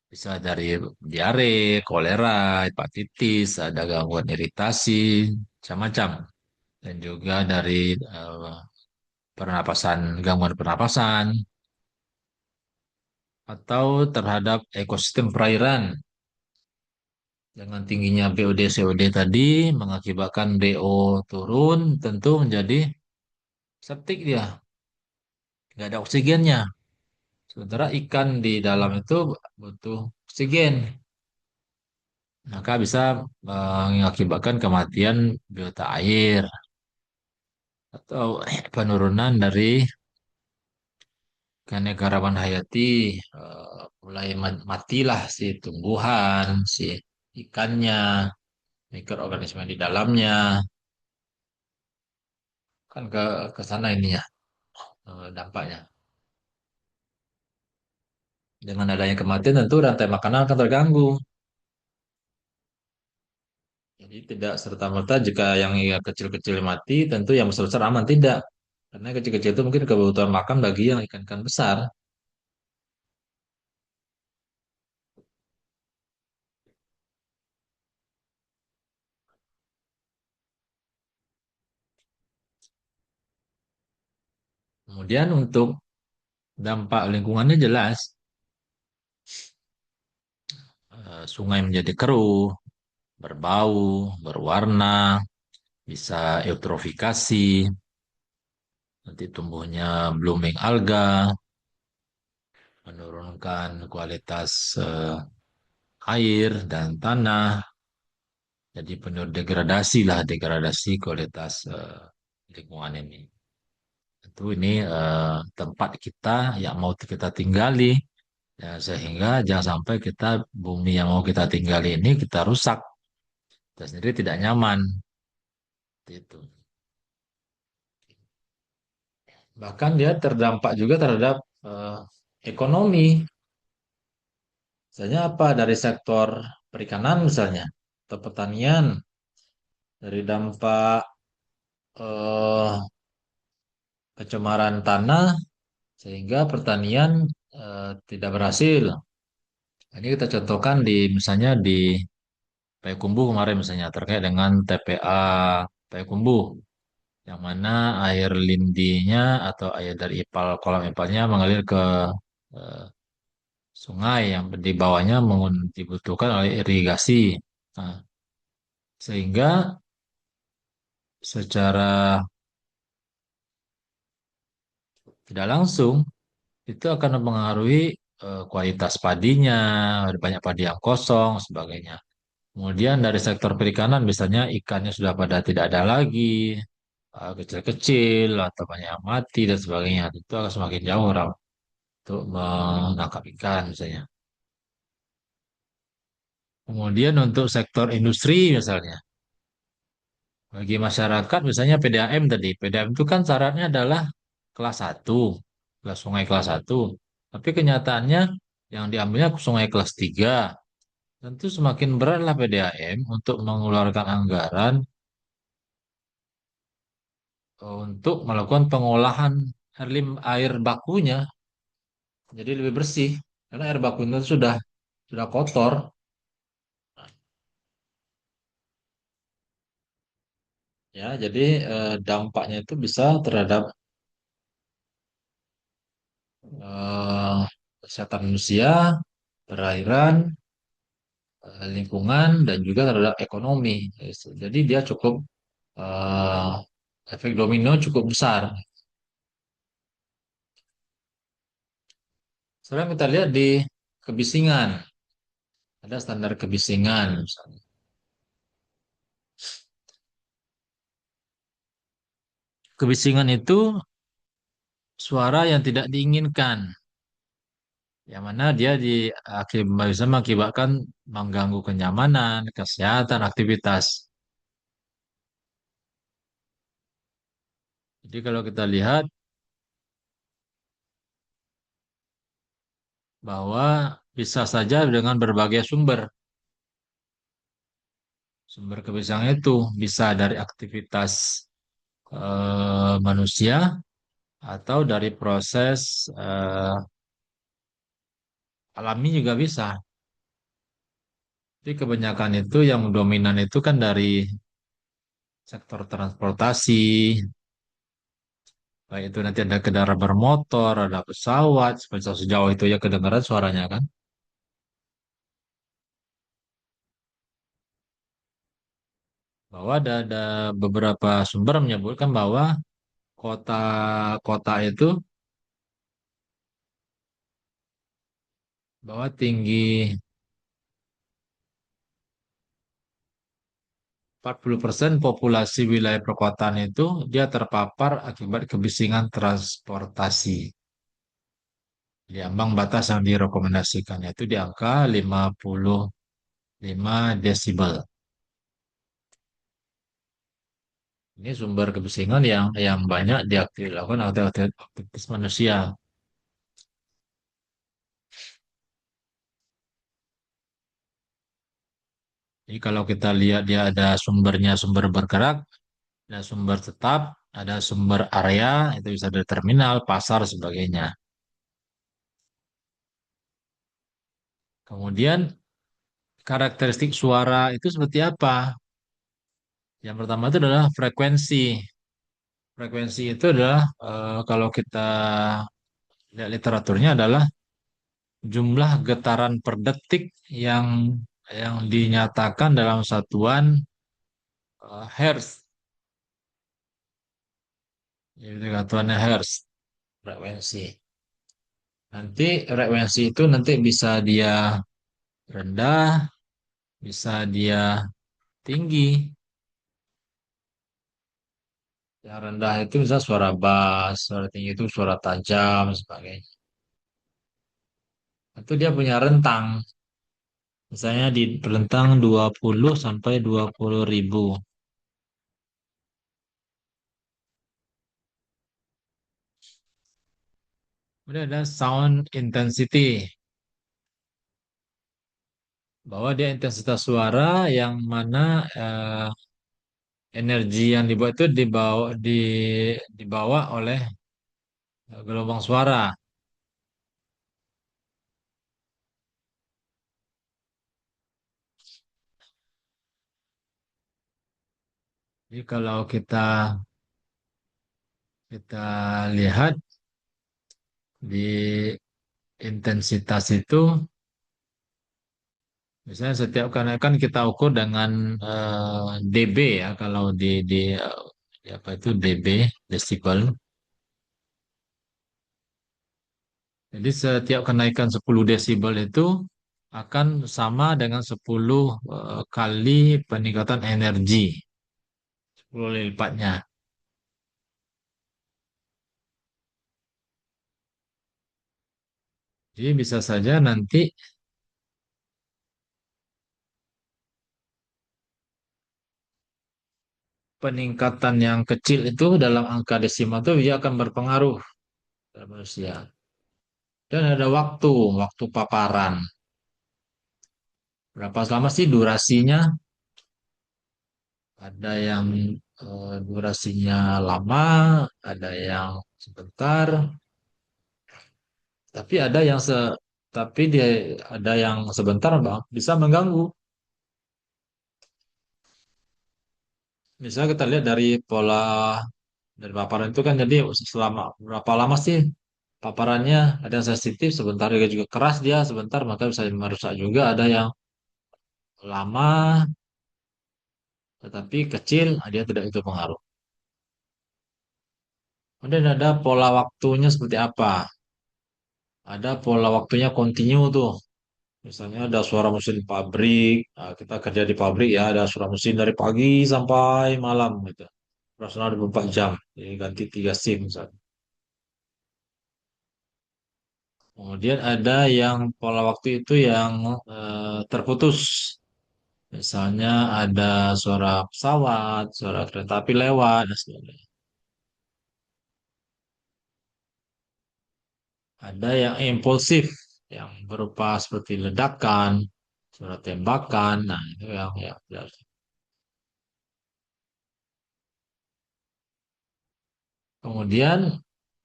Bisa dari diare, kolera, hepatitis, ada gangguan iritasi, macam-macam. Dan juga dari pernapasan, gangguan pernapasan, atau terhadap ekosistem perairan. Dengan tingginya BOD COD tadi mengakibatkan DO turun, tentu menjadi septik dia, nggak ada oksigennya. Sementara ikan di dalam itu butuh oksigen, maka bisa mengakibatkan kematian biota air atau penurunan dari keanekaragaman hayati, mulai matilah si tumbuhan, si ikannya, mikroorganisme di dalamnya, kan ke sana ini ya dampaknya. Dengan adanya kematian tentu rantai makanan akan terganggu. Jadi tidak serta-merta jika yang kecil-kecil mati, tentu yang besar-besar aman. Tidak. Karena yang kecil-kecil itu mungkin kebutuhan makan bagi yang ikan-ikan besar. Kemudian untuk dampak lingkungannya jelas, sungai menjadi keruh, berbau, berwarna, bisa eutrofikasi, nanti tumbuhnya blooming alga, menurunkan kualitas air dan tanah, jadi penuh degradasi lah, degradasi kualitas lingkungan ini. Tentu ini tempat kita yang mau kita tinggali, ya, sehingga jangan sampai kita bumi yang mau kita tinggali ini kita rusak, kita sendiri tidak nyaman, itu. Bahkan dia terdampak juga terhadap eh, ekonomi. Misalnya apa dari sektor perikanan misalnya atau pertanian dari dampak eh, pencemaran tanah sehingga pertanian tidak berhasil. Ini kita contohkan di misalnya di Payakumbuh kemarin misalnya terkait dengan TPA Payakumbuh yang mana air lindinya atau air dari ipal kolam ipalnya mengalir ke eh, sungai yang di bawahnya dibutuhkan oleh irigasi. Nah, sehingga secara tidak langsung itu akan mempengaruhi kualitas padinya, ada banyak padi yang kosong, sebagainya. Kemudian dari sektor perikanan, misalnya ikannya sudah pada tidak ada lagi, kecil-kecil atau banyak yang mati dan sebagainya. Itu akan semakin jauh orang untuk menangkap ikan misalnya. Kemudian untuk sektor industri misalnya, bagi masyarakat misalnya PDAM tadi, PDAM itu kan syaratnya adalah kelas satu, kelas sungai kelas satu. Tapi kenyataannya yang diambilnya sungai kelas 3. Tentu semakin beratlah PDAM untuk mengeluarkan anggaran untuk melakukan pengolahan air bakunya jadi lebih bersih karena air bakunya itu sudah kotor ya jadi dampaknya itu bisa terhadap eh, kesehatan manusia, perairan, lingkungan dan juga terhadap ekonomi. Jadi dia cukup eh, efek domino cukup besar. Sekarang kita lihat di kebisingan, ada standar kebisingan misalnya. Kebisingan itu suara yang tidak diinginkan, yang mana dia bisa mengakibatkan mengganggu kenyamanan, kesehatan, aktivitas. Jadi kalau kita lihat bahwa bisa saja dengan berbagai sumber, sumber kebiasaan itu bisa dari aktivitas manusia atau dari proses alami juga bisa. Jadi kebanyakan itu yang dominan itu kan dari sektor transportasi, baik itu nanti ada kendaraan bermotor, ada pesawat, sejauh itu ya kedengaran suaranya kan. Bahwa ada beberapa sumber menyebutkan bahwa kota-kota itu bahwa tinggi 40% populasi wilayah perkotaan itu dia terpapar akibat kebisingan transportasi. Di ambang batas yang direkomendasikan yaitu di angka 55 desibel. Ini sumber kebisingan yang banyak dilakukan oleh aktivitas manusia. Jadi kalau kita lihat dia ada sumbernya sumber bergerak, ada sumber tetap, ada sumber area, itu bisa dari terminal, pasar, sebagainya. Kemudian karakteristik suara itu seperti apa? Yang pertama itu adalah frekuensi. Frekuensi itu adalah kalau kita lihat literaturnya adalah jumlah getaran per detik yang dinyatakan dalam satuan hertz. Jadi satuannya hertz frekuensi. Nanti frekuensi itu nanti bisa dia rendah, bisa dia tinggi. Yang rendah itu bisa suara bass, suara tinggi itu suara tajam, sebagainya. Itu dia punya rentang. Misalnya di rentang 20 sampai 20 ribu. Kemudian ada sound intensity, bahwa dia intensitas suara yang mana energi yang dibuat itu dibawa oleh gelombang suara. Jadi kalau kita lihat di intensitas itu, misalnya setiap kan kita ukur dengan dB ya, kalau di apa itu dB, desibel. Jadi setiap kenaikan 10 desibel itu akan sama dengan 10 kali peningkatan energi, 10 kali lipatnya. Jadi bisa saja nanti peningkatan yang kecil itu dalam angka desimal itu dia akan berpengaruh pada manusia. Dan ada waktu paparan. Berapa lama sih durasinya? Ada yang durasinya lama, ada yang sebentar, tapi ada yang tapi dia ada yang sebentar Bang, bisa mengganggu. Misalnya kita lihat dari pola dari paparan itu kan, jadi selama berapa lama sih paparannya, ada yang sensitif sebentar, juga keras dia sebentar maka bisa merusak juga, ada yang lama tetapi kecil, dia tidak itu pengaruh. Kemudian ada pola waktunya seperti apa? Ada pola waktunya kontinu tuh. Misalnya ada suara mesin pabrik, nah, kita kerja di pabrik ya, ada suara mesin dari pagi sampai malam gitu. Operasional 24 jam, jadi ganti 3 shift misalnya. Kemudian ada yang pola waktu itu yang terputus. Misalnya ada suara pesawat, suara kereta api lewat, dan sebagainya. Ada yang impulsif, yang berupa seperti ledakan, suara tembakan. Nah, itu yang ya. Kemudian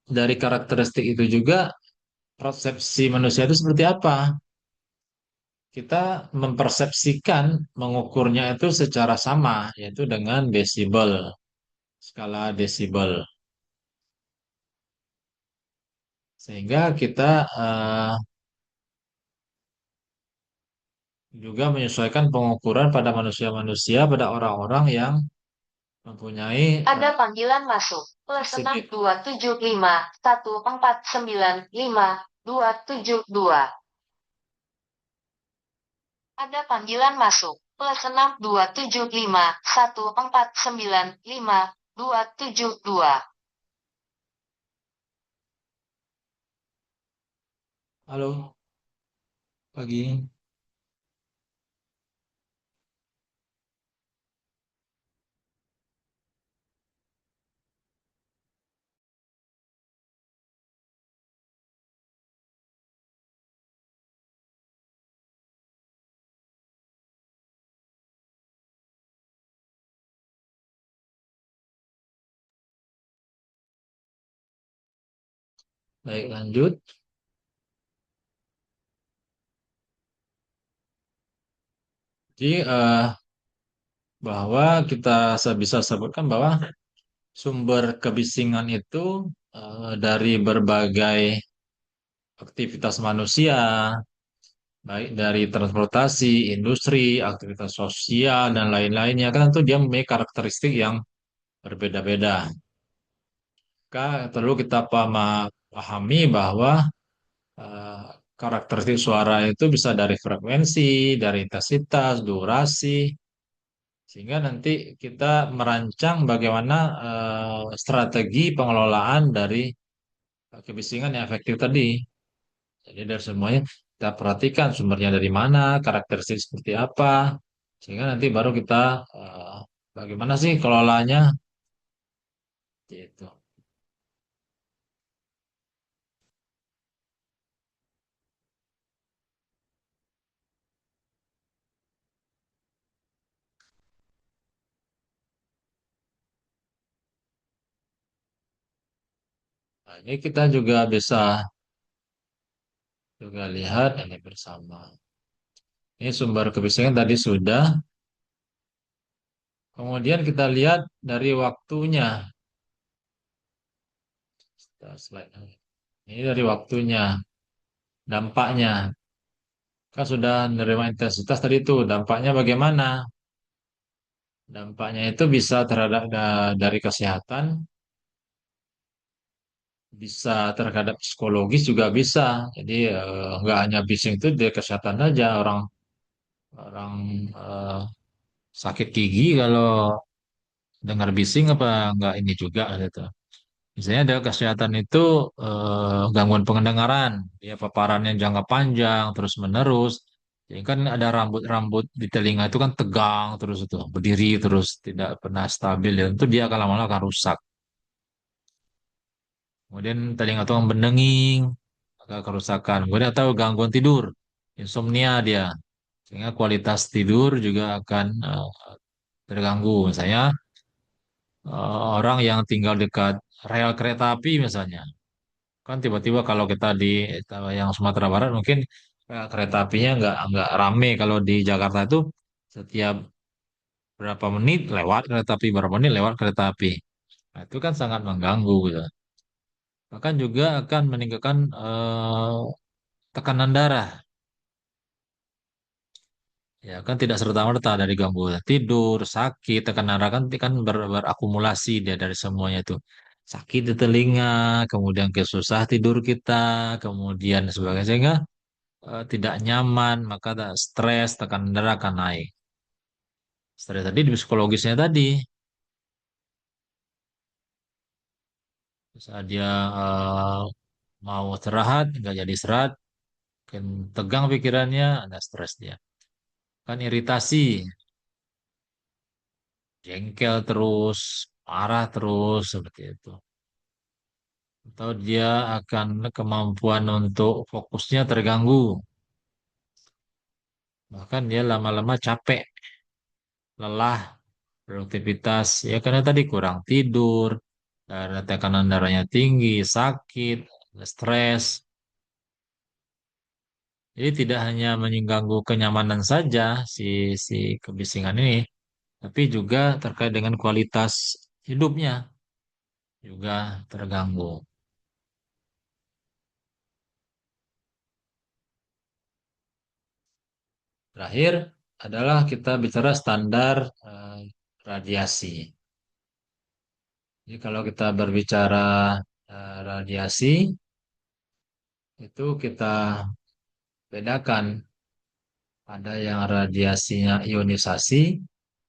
dari karakteristik itu juga persepsi manusia itu seperti apa? Kita mempersepsikan, mengukurnya itu secara sama, yaitu dengan desibel, skala desibel. Sehingga kita juga menyesuaikan pengukuran pada manusia-manusia, pada orang-orang yang mempunyai Ada panggilan masuk. Plus enam sensitif. dua tujuh lima 1495 272. Ada panggilan masuk. Plus enam dua tujuh lima 1495 272. Halo, pagi. Baik, lanjut. Jadi bahwa kita bisa sebutkan bahwa sumber kebisingan itu dari berbagai aktivitas manusia, baik dari transportasi, industri, aktivitas sosial, dan lain-lainnya. Kan tentu dia mempunyai karakteristik yang berbeda-beda. Perlu kita pahami bahwa eh, karakteristik suara itu bisa dari frekuensi, dari intensitas, durasi, sehingga nanti kita merancang bagaimana strategi pengelolaan dari kebisingan yang efektif tadi. Jadi dari semuanya kita perhatikan sumbernya dari mana, karakteristik seperti apa, sehingga nanti baru kita eh, bagaimana sih kelolanya, gitu. Nah, ini kita juga lihat ini bersama. Ini sumber kebisingan tadi sudah. Kemudian kita lihat dari waktunya. Ini dari waktunya, dampaknya. Kan sudah menerima intensitas tadi itu, dampaknya bagaimana? Dampaknya itu bisa terhadap dari kesehatan, bisa terhadap psikologis juga bisa. Jadi nggak hanya bising itu dari kesehatan saja. Orang orang eh, sakit gigi kalau dengar bising apa nggak ini juga gitu. Misalnya ada kesehatan itu gangguan pendengaran, ya paparan yang jangka panjang terus menerus. Jadi kan ada rambut-rambut di telinga itu kan tegang terus itu berdiri terus tidak pernah stabil ya. Itu dia akan lama-lama akan rusak. Kemudian telinga itu kan berdenging, agak kerusakan. Kemudian atau gangguan tidur, insomnia dia, sehingga kualitas tidur juga akan terganggu. Misalnya orang yang tinggal dekat rel kereta api misalnya. Kan tiba-tiba kalau kita di yang Sumatera Barat mungkin kereta apinya nggak rame. Kalau di Jakarta itu setiap berapa menit lewat kereta api, berapa menit lewat kereta api. Nah, itu kan sangat mengganggu gitu. Bahkan juga akan meningkatkan tekanan darah. Ya kan tidak serta-merta dari gangguan tidur, sakit, tekanan darah kan berakumulasi dia dari semuanya itu. Sakit di telinga, kemudian kesusah tidur kita, kemudian sebagainya sehingga tidak nyaman, maka stres, tekanan darah akan naik. Stres tadi di psikologisnya tadi, saat dia eh, mau istirahat, nggak jadi istirahat, kan tegang pikirannya, ada stres dia. Kan iritasi, jengkel terus, marah terus, seperti itu. Atau dia akan kemampuan untuk fokusnya terganggu. Bahkan dia lama-lama capek, lelah, produktivitas. Ya karena tadi kurang tidur, karena tekanan darahnya tinggi, sakit, stres. Jadi tidak hanya mengganggu kenyamanan saja si si kebisingan ini, tapi juga terkait dengan kualitas hidupnya juga terganggu. Terakhir adalah kita bicara standar radiasi. Jadi kalau kita berbicara radiasi, itu kita bedakan. Ada yang radiasinya ionisasi,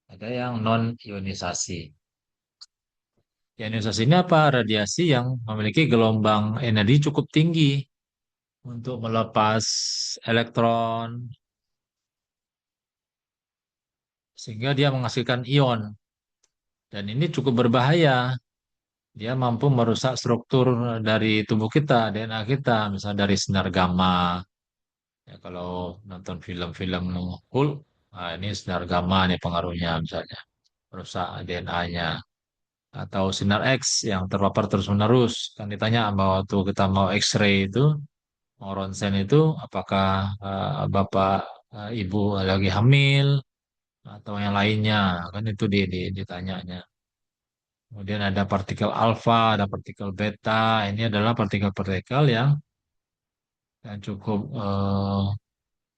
ada yang non-ionisasi. Ionisasi ini apa? Radiasi yang memiliki gelombang energi cukup tinggi untuk melepas elektron, sehingga dia menghasilkan ion. Dan ini cukup berbahaya. Dia mampu merusak struktur dari tubuh kita, DNA kita, misalnya dari sinar gamma. Ya, kalau nonton film-film Hulk, nah ini sinar gamma nih pengaruhnya misalnya, merusak DNA-nya. atau sinar X yang terpapar terus-menerus. Kan ditanya bahwa waktu kita mau X-ray itu, mau ronsen itu, apakah Bapak Ibu lagi hamil atau yang lainnya, kan itu ditanyanya. Kemudian ada partikel alfa, ada partikel beta. Ini adalah partikel-partikel yang cukup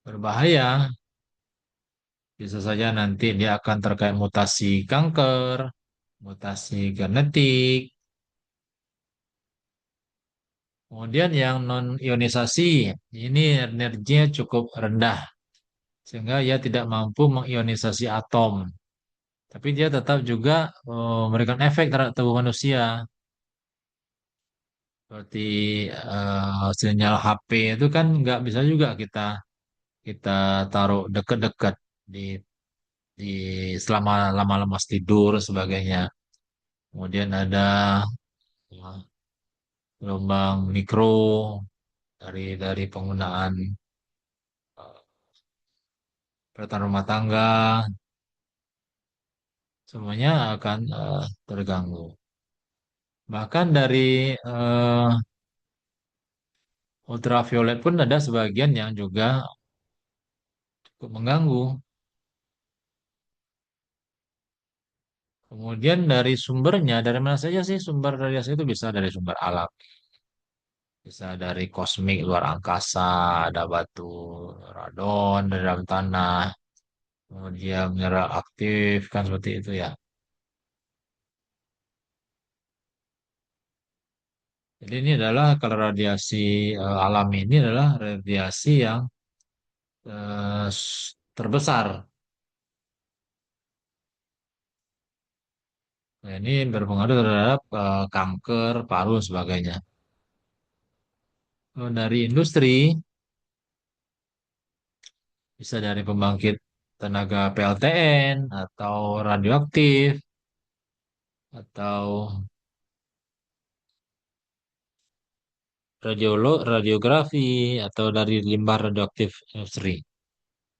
berbahaya. Bisa saja nanti dia akan terkait mutasi kanker, mutasi genetik. Kemudian yang non ionisasi, ini energinya cukup rendah sehingga ia tidak mampu mengionisasi atom. Tapi dia tetap juga memberikan efek terhadap tubuh manusia. Seperti sinyal HP itu kan nggak bisa juga kita kita taruh dekat-dekat di di selama lama-lama tidur sebagainya. Kemudian ada eh, gelombang mikro dari penggunaan eh, peralatan rumah tangga, semuanya akan terganggu. Bahkan dari ultraviolet pun ada sebagian yang juga cukup mengganggu. Kemudian dari sumbernya, dari mana saja sih sumber radiasi itu bisa dari sumber alam, bisa dari kosmik luar angkasa, ada batu radon dari dalam tanah, kemudian mineral aktif kan seperti itu ya. Jadi ini adalah kalau radiasi alam ini adalah radiasi yang terbesar. Nah, ini berpengaruh terhadap kanker, paru, sebagainya. Kalau dari industri, bisa dari pembangkit tenaga PLTN, atau radioaktif, atau radiografi, atau dari limbah radioaktif industri.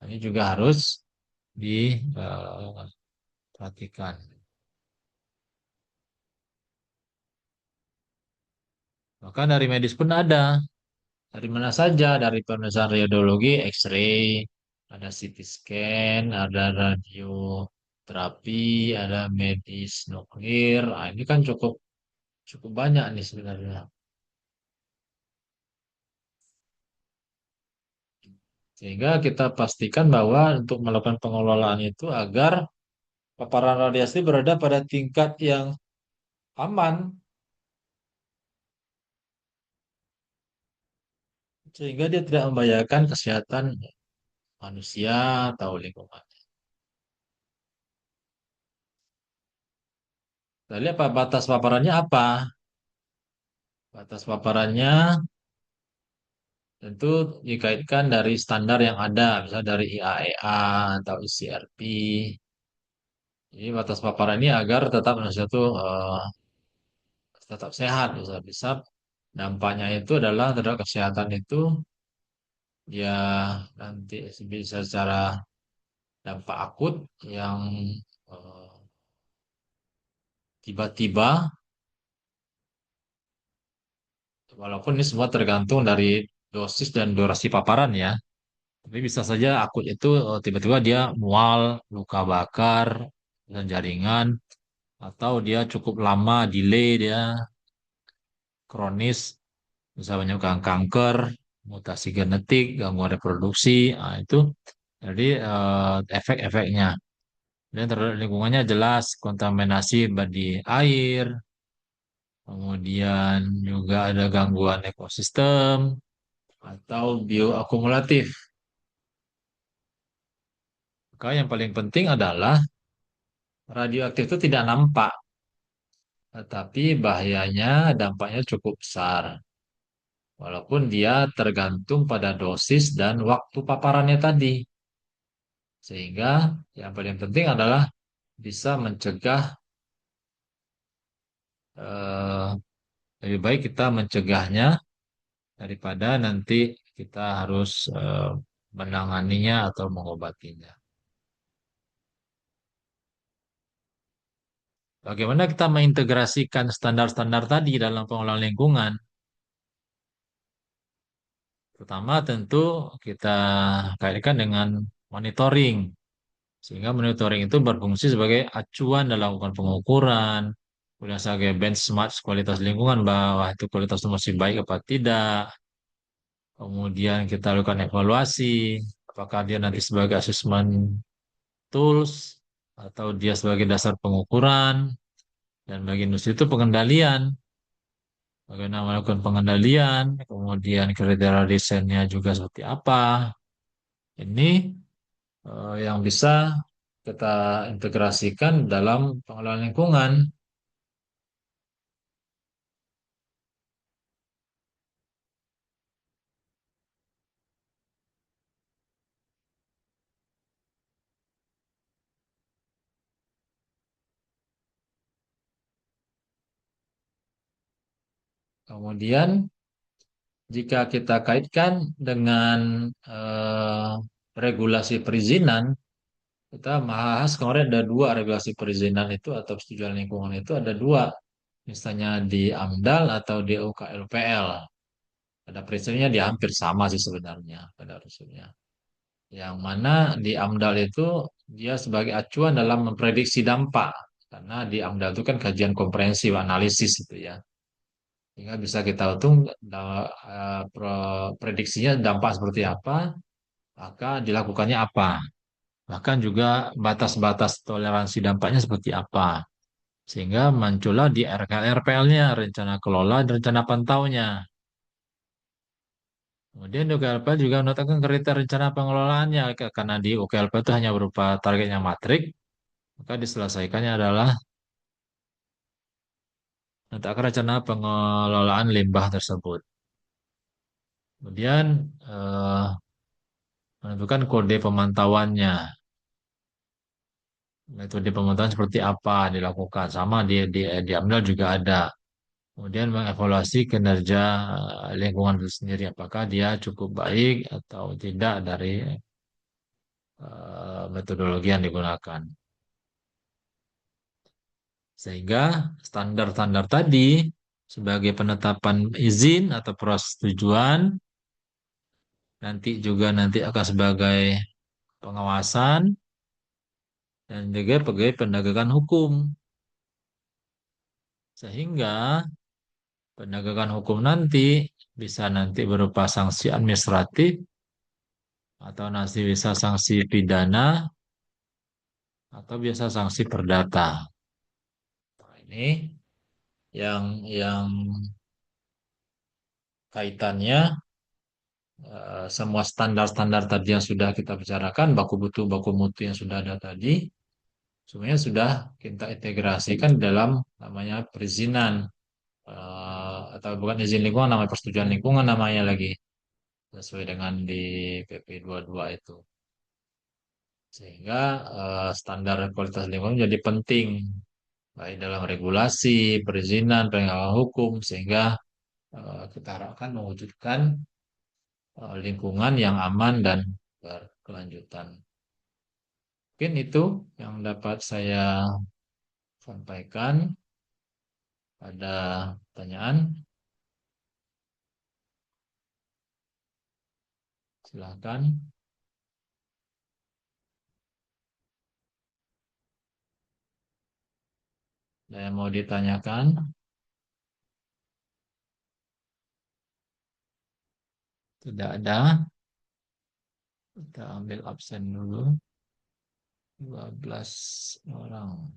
Nah, ini juga harus diperhatikan. Bahkan dari medis pun ada. Dari mana saja, dari pemeriksaan radiologi, X-ray, ada CT scan, ada radioterapi, ada medis nuklir. Nah, ini kan cukup cukup banyak nih sebenarnya. Sehingga kita pastikan bahwa untuk melakukan pengelolaan itu agar paparan radiasi berada pada tingkat yang aman, sehingga dia tidak membahayakan kesehatan manusia atau lingkungan. Kita lihat batas paparannya apa? Batas paparannya tentu dikaitkan dari standar yang ada, misalnya dari IAEA atau ICRP. Jadi batas paparan ini agar tetap manusia itu tetap sehat, bisa dampaknya itu adalah terhadap kesehatan itu ya nanti bisa secara dampak akut yang eh, tiba-tiba, walaupun ini semua tergantung dari dosis dan durasi paparan ya. Tapi bisa saja akut itu tiba-tiba dia mual, luka bakar, dan jaringan, atau dia cukup lama, delay dia, kronis, misalnya menyebabkan kanker, mutasi genetik, gangguan reproduksi, nah, itu jadi efek-efeknya. Dan terhadap lingkungannya jelas kontaminasi di air, kemudian juga ada gangguan ekosistem atau bioakumulatif. Maka yang paling penting adalah radioaktif itu tidak nampak, tetapi bahayanya dampaknya cukup besar. Walaupun dia tergantung pada dosis dan waktu paparannya tadi. Sehingga yang paling penting adalah bisa mencegah, eh, lebih baik kita mencegahnya daripada nanti kita harus menanganinya atau mengobatinya. Bagaimana kita mengintegrasikan standar-standar tadi dalam pengelolaan lingkungan? Pertama, tentu kita kaitkan dengan monitoring. Sehingga monitoring itu berfungsi sebagai acuan dalam melakukan pengukuran, kemudian sebagai benchmark kualitas lingkungan bahwa itu kualitas itu masih baik apa tidak. Kemudian kita lakukan evaluasi, apakah dia nanti sebagai assessment tools atau dia sebagai dasar pengukuran, dan bagi industri itu pengendalian. Bagaimana melakukan pengendalian, kemudian kriteria desainnya juga seperti apa. Ini yang bisa kita integrasikan dalam pengelolaan lingkungan. Kemudian jika kita kaitkan dengan eh, regulasi perizinan, kita bahas kemarin ada dua regulasi perizinan itu atau persetujuan lingkungan itu ada dua, misalnya di AMDAL atau di UKLPL. Pada prinsipnya dia hampir sama sih sebenarnya pada prinsipnya. Yang mana di AMDAL itu dia sebagai acuan dalam memprediksi dampak. Karena di AMDAL itu kan kajian komprehensif analisis itu ya. Sehingga bisa kita hitung prediksinya dampak seperti apa, maka dilakukannya apa. Bahkan juga batas-batas toleransi dampaknya seperti apa. Sehingga muncullah di RKLPL-nya, rencana kelola dan rencana pantaunya. Kemudian di UKLP juga menetapkan kriteria rencana pengelolaannya, karena di UKLP itu hanya berupa targetnya matrik, maka diselesaikannya adalah menetapkan rencana pengelolaan limbah tersebut. Kemudian menentukan kode pemantauannya. Metode pemantauan seperti apa dilakukan, sama di AMDAL juga ada. Kemudian mengevaluasi kinerja lingkungan itu sendiri, apakah dia cukup baik atau tidak dari metodologi yang digunakan. Sehingga standar-standar tadi sebagai penetapan izin atau persetujuan, nanti akan sebagai pengawasan dan juga sebagai penegakan hukum. Sehingga penegakan hukum nanti bisa nanti berupa sanksi administratif atau nanti bisa sanksi pidana atau biasa sanksi perdata. Nah, ini yang kaitannya semua standar-standar tadi yang sudah kita bicarakan, baku mutu yang sudah ada tadi, semuanya sudah kita integrasikan dalam namanya perizinan atau bukan izin lingkungan, namanya persetujuan lingkungan namanya lagi, sesuai dengan di PP 22 itu. Sehingga standar kualitas lingkungan jadi penting, baik dalam regulasi, perizinan, penegakan hukum, sehingga kita harapkan mewujudkan lingkungan yang aman dan berkelanjutan. Mungkin itu yang dapat saya sampaikan. Ada pertanyaan? Silakan. Ada yang mau ditanyakan? Tidak ada. Kita ambil absen dulu. 12 orang.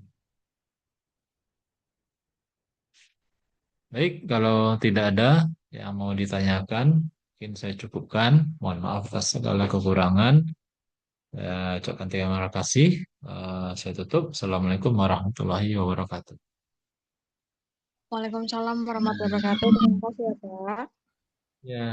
Baik, kalau tidak ada yang mau ditanyakan, mungkin saya cukupkan. Mohon maaf atas segala kekurangan. Ucapkan terima kasih. Saya tutup. Assalamualaikum warahmatullahi wabarakatuh. Waalaikumsalam warahmatullahi wabarakatuh. Terima kasih ya, Pak. Ya.